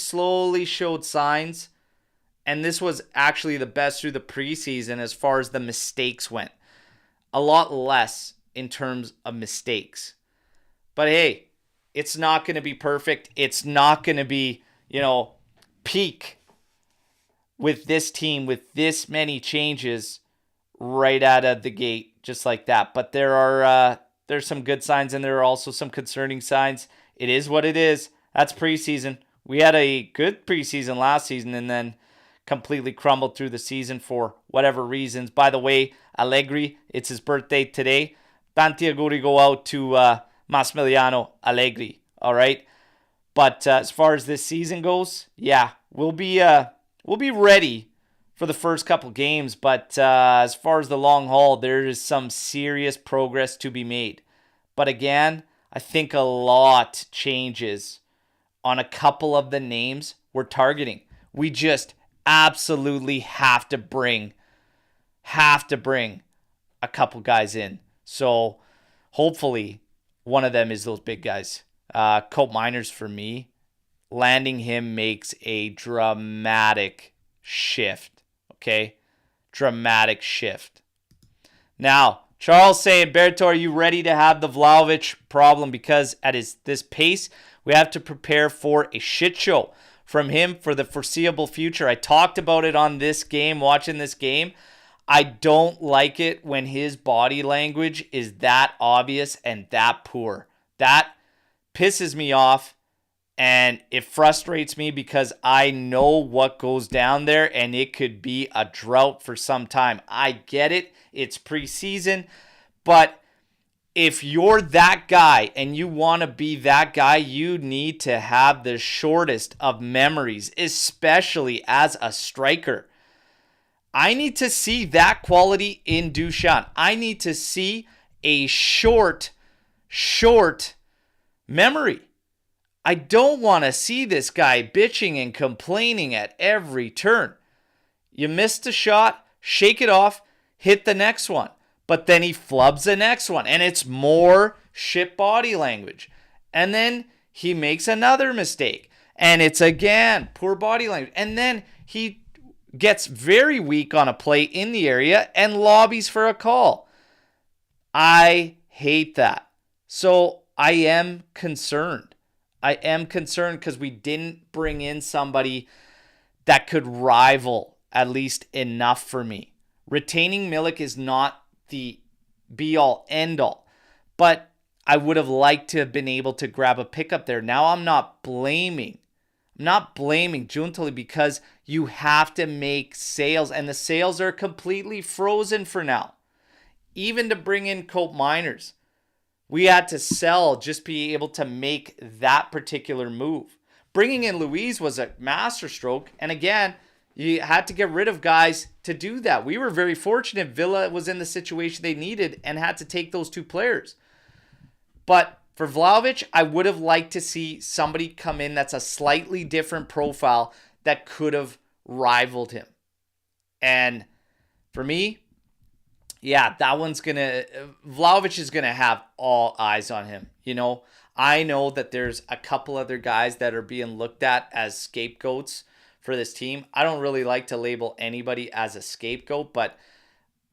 showed signs. And this was actually the best through the preseason as far as the mistakes went. A lot less in terms of mistakes. But hey, it's not going to be perfect. It's not going to be, peak with this team with this many changes right out of the gate, just like that. But there's some good signs and there are also some concerning signs. It is what it is. That's preseason. We had a good preseason last season and then completely crumbled through the season for whatever reasons. By the way, Allegri, it's his birthday today. Tanti auguri go out to Massimiliano Allegri, all right? But as far as this season goes, yeah, we'll be ready for the first couple games. But as far as the long haul, there is some serious progress to be made. But again, I think a lot changes on a couple of the names we're targeting. We just absolutely have to bring a couple guys in. So hopefully one of them is those big guys. Cope Miners for me, landing him makes a dramatic shift. Okay? Dramatic shift. Now, Charles saying, Berto, are you ready to have the Vlahovic problem? Because at this pace, we have to prepare for a shit show from him for the foreseeable future. I talked about it on this game, watching this game. I don't like it when his body language is that obvious and that poor. That pisses me off and it frustrates me because I know what goes down there and it could be a drought for some time. I get it. It's preseason. But if you're that guy and you want to be that guy, you need to have the shortest of memories, especially as a striker. I need to see that quality in Duchamp. I need to see a short memory. I don't want to see this guy bitching and complaining at every turn. You missed a shot, shake it off, hit the next one. But then he flubs the next one. And it's more shit body language. And then he makes another mistake. And it's again poor body language. And then he gets very weak on a play in the area and lobbies for a call. I hate that. So I am concerned. I am concerned because we didn't bring in somebody that could rival at least enough for me. Retaining Milik is not the be-all, end-all. But I would have liked to have been able to grab a pickup there. Now I'm not blaming Giuntoli because you have to make sales. And the sales are completely frozen for now. Even to bring in Cope Miners, we had to sell, just be able to make that particular move. Bringing in Luis was a masterstroke. And again, you had to get rid of guys to do that. We were very fortunate. Villa was in the situation they needed and had to take those two players. But for Vlahovic, I would have liked to see somebody come in that's a slightly different profile that could have rivaled him. And for me, yeah, that one's Vlahovic is going to have all eyes on him. I know that there's a couple other guys that are being looked at as scapegoats for this team. I don't really like to label anybody as a scapegoat, but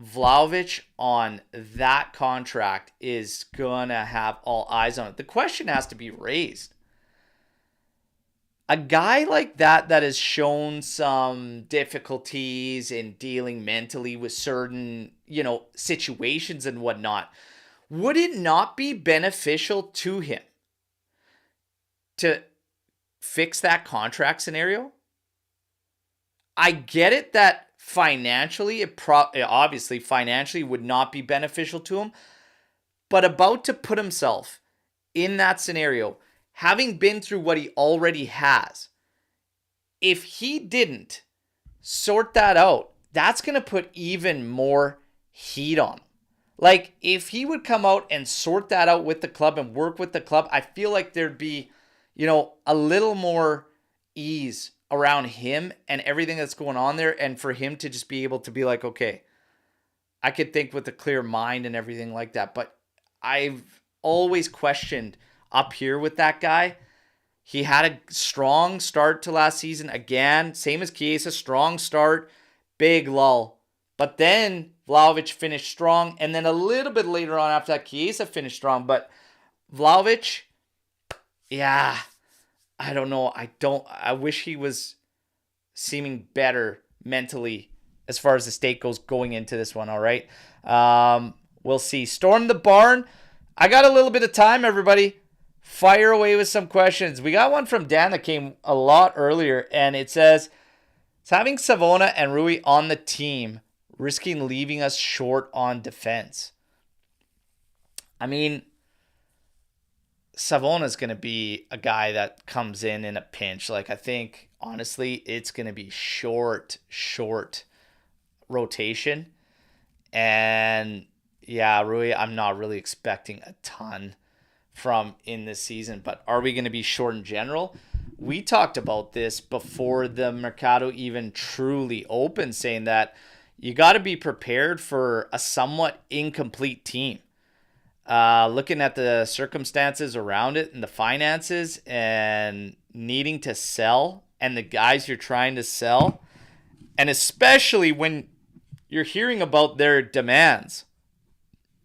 Vlahovic on that contract is going to have all eyes on it. The question has to be raised. A guy like that has shown some difficulties in dealing mentally with certain, situations and whatnot. Would it not be beneficial to him to fix that contract scenario? I get it that financially, obviously financially would not be beneficial to him, but about to put himself in that scenario, having been through what he already has, if he didn't sort that out, that's going to put even more heat on him. Like, if he would come out and sort that out with the club and work with the club, I feel like there'd be, a little more ease around him and everything that's going on there, and for him to just be able to be like, okay, I could think with a clear mind and everything like that. But I've always questioned up here with that guy. He had a strong start to last season. Again, same as Chiesa, strong start, big lull. But then Vlahovic finished strong. And then a little bit later on after that, Chiesa finished strong. But Vlahovic, yeah, I don't know. I wish he was seeming better mentally as far as the state goes going into this one, all right? We'll see. Storm the Barn. I got a little bit of time, everybody. Fire away with some questions. We got one from Dan that came a lot earlier, and it says, "Is having Savona and Rui on the team risking leaving us short on defense?" I mean, Savona's going to be a guy that comes in a pinch. Like, I think, honestly, it's going to be short rotation. And, yeah, Rui, I'm not really expecting a ton from in this season. But are we going to be short in general? We talked about this before the Mercado even truly opened, saying that you got to be prepared for a somewhat incomplete team. Looking at the circumstances around it and the finances and needing to sell and the guys you're trying to sell, and especially when you're hearing about their demands.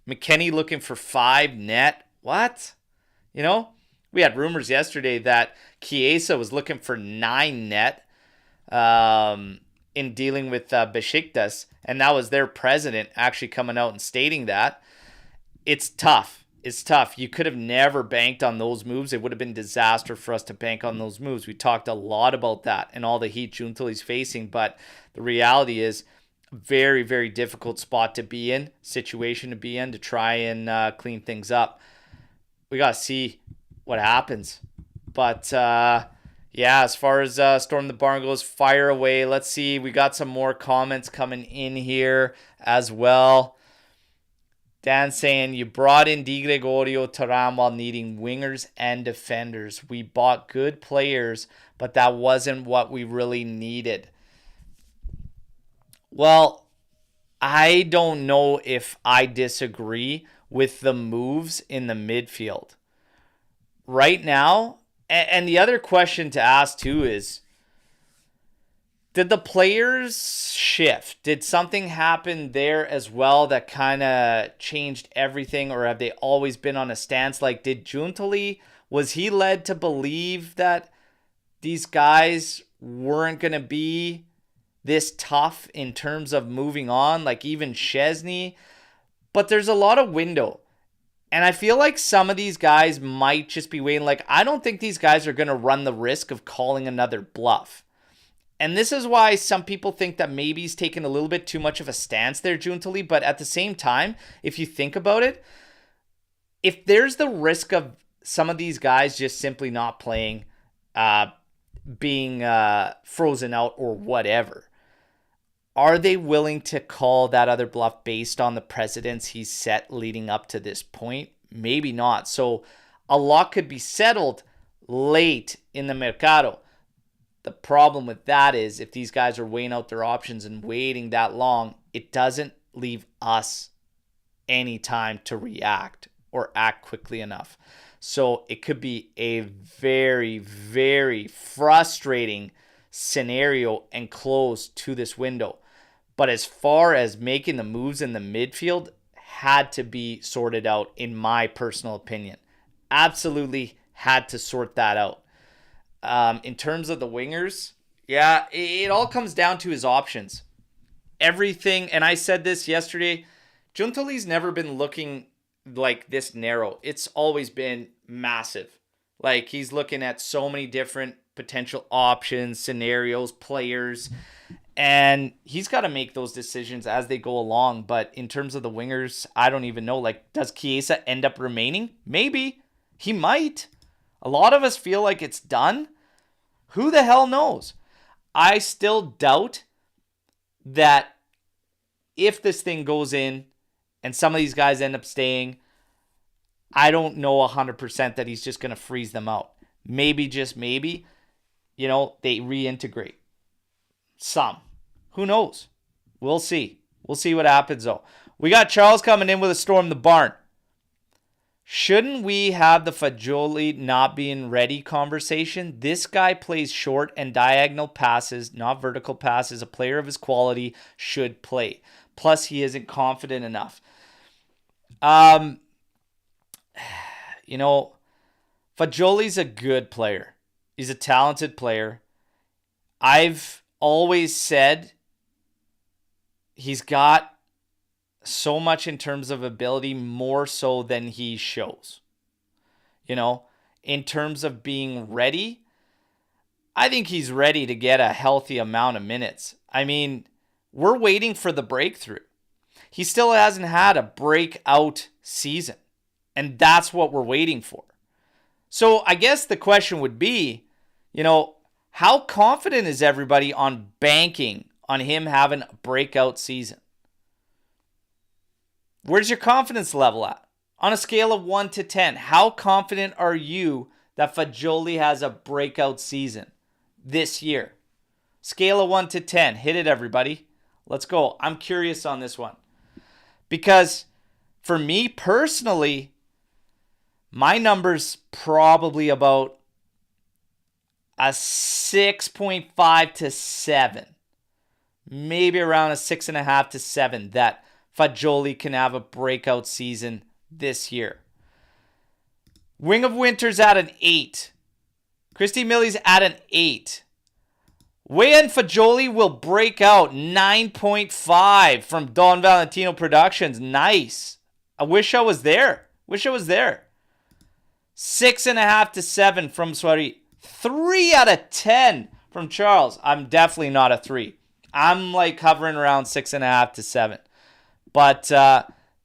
McKennie looking for 5 net. What? You know, we had rumors yesterday that Chiesa was looking for 9 net in dealing with Besiktas, and that was their president actually coming out and stating that. It's tough. It's tough. You could have never banked on those moves. It would have been disaster for us to bank on those moves. We talked a lot about that and all the heat Giuntoli's facing, but the reality is very, very difficult spot to be in, situation to be in to try and clean things up. We got to see what happens. But, yeah, as far as Storm the Barn goes, fire away. Let's see. We got some more comments coming in here as well. Dan saying, "You brought in Di Gregorio Thuram while needing wingers and defenders. We bought good players, but that wasn't what we really needed." Well, I don't know if I disagree with the moves in the midfield. Right now, and the other question to ask too is, did the players shift? Did something happen there as well that kind of changed everything, or have they always been on a stance? Like, did Giuntoli, was he led to believe that these guys weren't going to be this tough in terms of moving on, like even Szczesny? But there's a lot of window. And I feel like some of these guys might just be waiting. Like, I don't think these guys are going to run the risk of calling another bluff. And this is why some people think that maybe he's taken a little bit too much of a stance there, Giuntoli. But at the same time, if you think about it, if there's the risk of some of these guys just simply not playing, being frozen out or whatever, are they willing to call that other bluff based on the precedents he's set leading up to this point? Maybe not. So a lot could be settled late in the Mercado. The problem with that is if these guys are weighing out their options and waiting that long, it doesn't leave us any time to react or act quickly enough. So it could be a very, very frustrating scenario and close to this window. But as far as making the moves in the midfield, had to be sorted out, in my personal opinion. Absolutely had to sort that out. In terms of the wingers, yeah, it all comes down to his options. Everything, and I said this yesterday, Giuntoli's never been looking like this narrow. It's always been massive. Like, he's looking at so many different potential options, scenarios, players, and he's got to make those decisions as they go along. But in terms of the wingers, I don't even know. Like, does Chiesa end up remaining? Maybe. He might. A lot of us feel like it's done. Who the hell knows? I still doubt that if this thing goes in and some of these guys end up staying, I don't know 100% that he's just going to freeze them out. Maybe, just maybe, they reintegrate. Some. Who knows? We'll see. We'll see what happens, though. We got Charles coming in with a storm the barn. Shouldn't we have the Fagioli not being ready conversation? This guy plays short and diagonal passes, not vertical passes. A player of his quality should play. Plus, he isn't confident enough. You know, Fagioli's a good player. He's a talented player. I've always said he's got so much in terms of ability, more so than he shows. You know, in terms of being ready, I think he's ready to get a healthy amount of minutes. I mean, we're waiting for the breakthrough. He still hasn't had a breakout season, and that's what we're waiting for. So I guess the question would be, you know, how confident is everybody on banking on him having a breakout season? Where's your confidence level at? On a scale of 1 to 10, how confident are you that Fagioli has a breakout season this year? Scale of 1 to 10. Hit it, everybody. Let's go. I'm curious on this one. Because for me personally, my number's probably about a 6.5 to 7. Maybe around a 6.5 to 7 that Fagioli can have a breakout season this year. Wing of Winter's at an 8. Christy Millie's at an 8. Weah and Fagioli will break out 9.5 from Don Valentino Productions. Nice. I wish I was there. 6.5 to 7 from Soiri. 3 out of 10 from Charles. I'm definitely not a 3. I'm like hovering around 6.5 to 7. But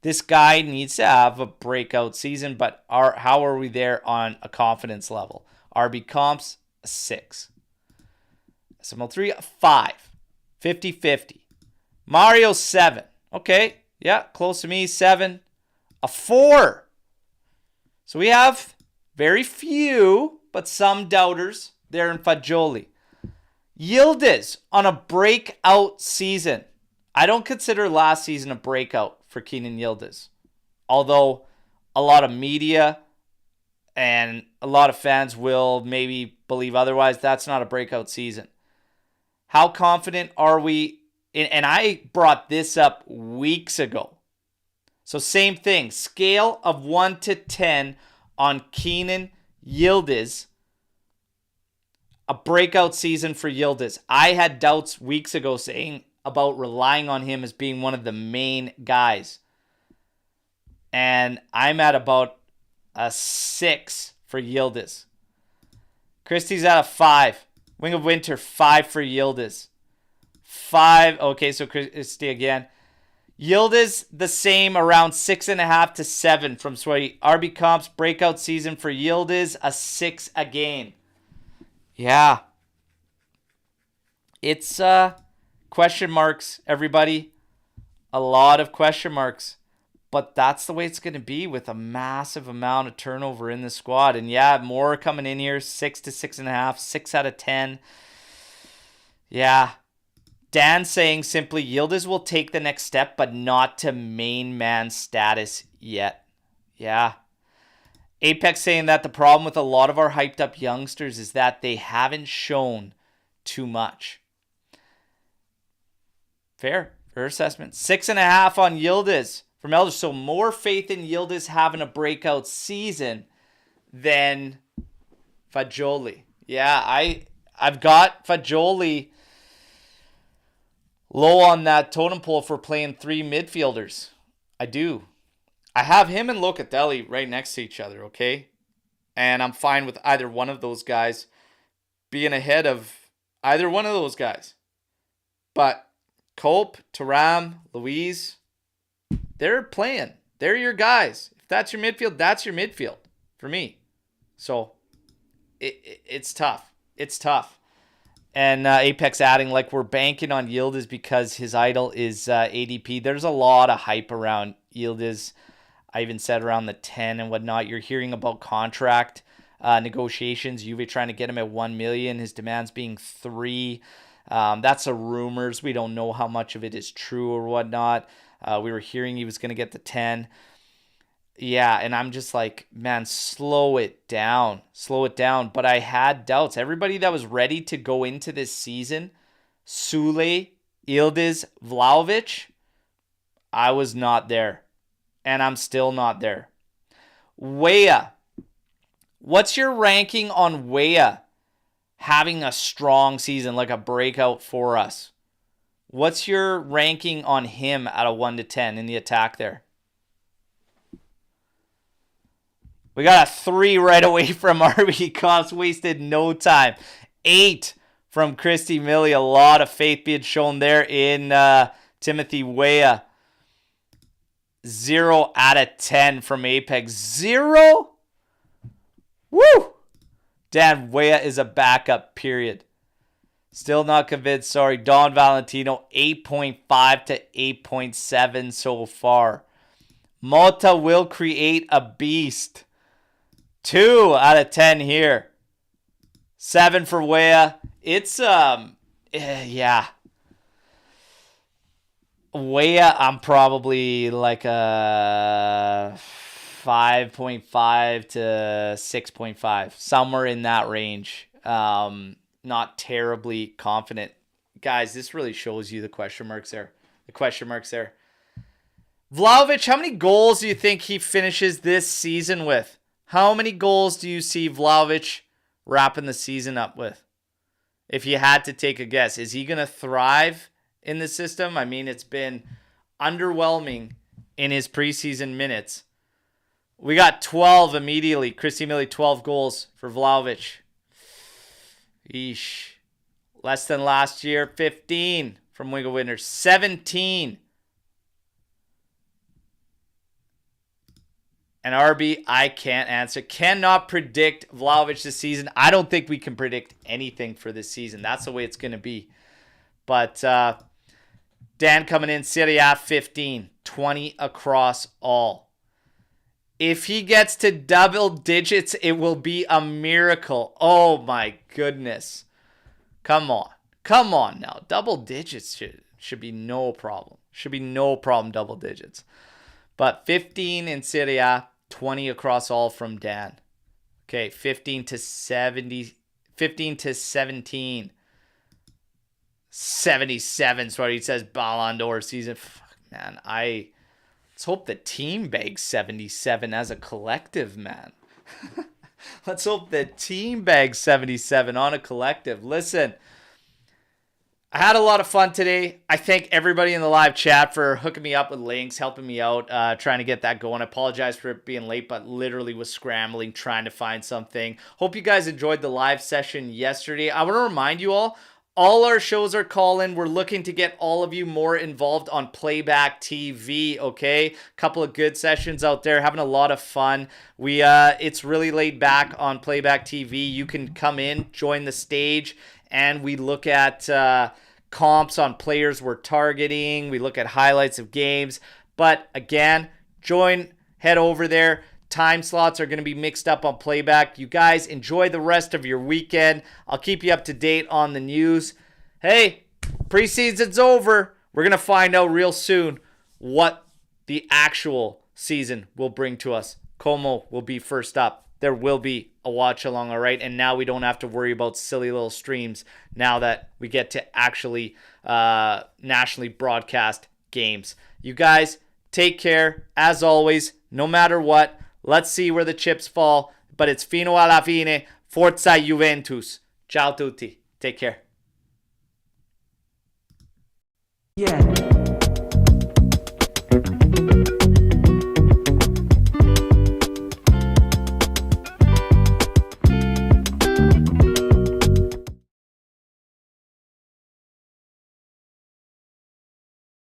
this guy needs to have a breakout season. But how are we there on a confidence level? RB comps, a 6. SML3, a 5. 50-50. Mario, 7. Okay, yeah, close to me, 7. A 4. So we have very few, but some doubters there in Fagioli. Yildiz on a breakout season. I don't consider last season a breakout for Kenan Yildiz. Although a lot of media and a lot of fans will maybe believe otherwise, that's not a breakout season. How confident are we? And I brought this up weeks ago. So same thing. Scale of 1 to 10 on Kenan Yildiz. A breakout season for Yildiz. I had doubts weeks ago saying about relying on him as being one of the main guys. And I'm at about a 6 for Yildiz. Christie's at a 5. Wing of Winter, 5 for Yildiz. 5. Okay, so Christie again. Yildiz, the same, around 6.5 to 7 from Sway. RB Comps, breakout season for Yildiz, a 6 again. Yeah. It's question marks, everybody. A lot of question marks. But that's the way it's going to be with a massive amount of turnover in the squad. And yeah, more coming in here. 6 to 6.5. 6 out of 10. Yeah. Dan saying simply, Yildiz will take the next step, but not to main man status yet. Yeah. Apex saying that the problem with a lot of our hyped up youngsters is that they haven't shown too much. Fair assessment. 6.5 on Yildiz from Elders. So more faith in Yildiz having a breakout season than Fagioli. Yeah, I've got Fagioli low on that totem pole for playing 3 midfielders. I do. I have him and Locatelli right next to each other, okay? And I'm fine with either one of those guys being ahead of either one of those guys. But Cope, Thuram, Luiz, they're playing. They're your guys. If that's your midfield, that's your midfield for me. So it's tough. It's tough. And Apex adding, like, we're banking on Yildiz because his idol is ADP. There's a lot of hype around Yildiz. I even said around the 10 and whatnot. You're hearing about contract negotiations. Juve trying to get him at 1 million. His demands being 3. That's a rumors. We don't know how much of it is true or whatnot. We were hearing he was going to get the 10. Yeah, and I'm just like, man, slow it down. Slow it down. But I had doubts. Everybody that was ready to go into this season, Sule, Yildiz, Vlahovic, I was not there. And I'm still not there. Weah. What's your ranking on Weah having a strong season, like a breakout for us? What's your ranking on him out of 1 to 10 in the attack there? We got a 3 right away from RB Cops. Wasted no time. 8 from Christy Millie. A lot of faith being shown there in Timothy Weah. 0 out of 10 from Apex. 0? Woo! Dan, Weah is a backup, period. Still not convinced. Sorry. Don Valentino, 8.5 to 8.7 so far. Mota will create a beast. 2 out of 10 here. 7 for Weah. It's, yeah. Weah, I'm probably like a 5.5 to 6.5. Somewhere in that range. Not terribly confident. Guys, this really shows you the question marks there. Vlahovic, how many goals do you think he finishes this season with? How many goals do you see Vlahovic wrapping the season up with? If you had to take a guess, is he going to thrive in the system? I mean, it's been underwhelming in his preseason minutes. We got 12 immediately. Christy Millie, 12 goals for Vlahovic. Eesh. Less than last year. 15 from Wiggle Winners. 17. And RB, I can't answer. Cannot predict Vlahovic this season. I don't think we can predict anything for this season. That's the way it's going to be. But Dan coming in, Serie A 15. 20 across all. If he gets to double digits, it will be a miracle. Oh my goodness. Come on. Come on now. Double digits should be no problem. Should be no problem, double digits. But 15 in Serie A, 20 across all from Dan. Okay, 15 to 70, 15 to 17. 77 is what he says, Ballon d'Or season. Fuck, man, let's hope the team bags 77 as a collective, man. Let's hope the team bags 77 on a collective. Listen, I had a lot of fun today. I thank everybody in the live chat for hooking me up with links, helping me out, trying to get that going. I apologize for it being late, but literally was scrambling, trying to find something. Hope you guys enjoyed the live session yesterday. I want to remind you all our shows are calling. We're looking to get all of you more involved on Playback TV, okay? Couple of good sessions out there, having a lot of fun. It's really laid back on Playback TV. You can come in, join the stage, and we look at comps on players we're targeting. We look at highlights of games. But again, head over there. Time slots are going to be mixed up on Playback. You guys enjoy the rest of your weekend. I'll keep you up to date on the news. Hey, preseason's over. We're going to find out real soon what the actual season will bring to us. Como will be first up. There will be a watch along, all right? And now we don't have to worry about silly little streams now that we get to actually nationally broadcast games. You guys, take care. As always, no matter what, let's see where the chips fall. But it's fino alla fine. Forza Juventus. Ciao tutti. Take care. Yeah.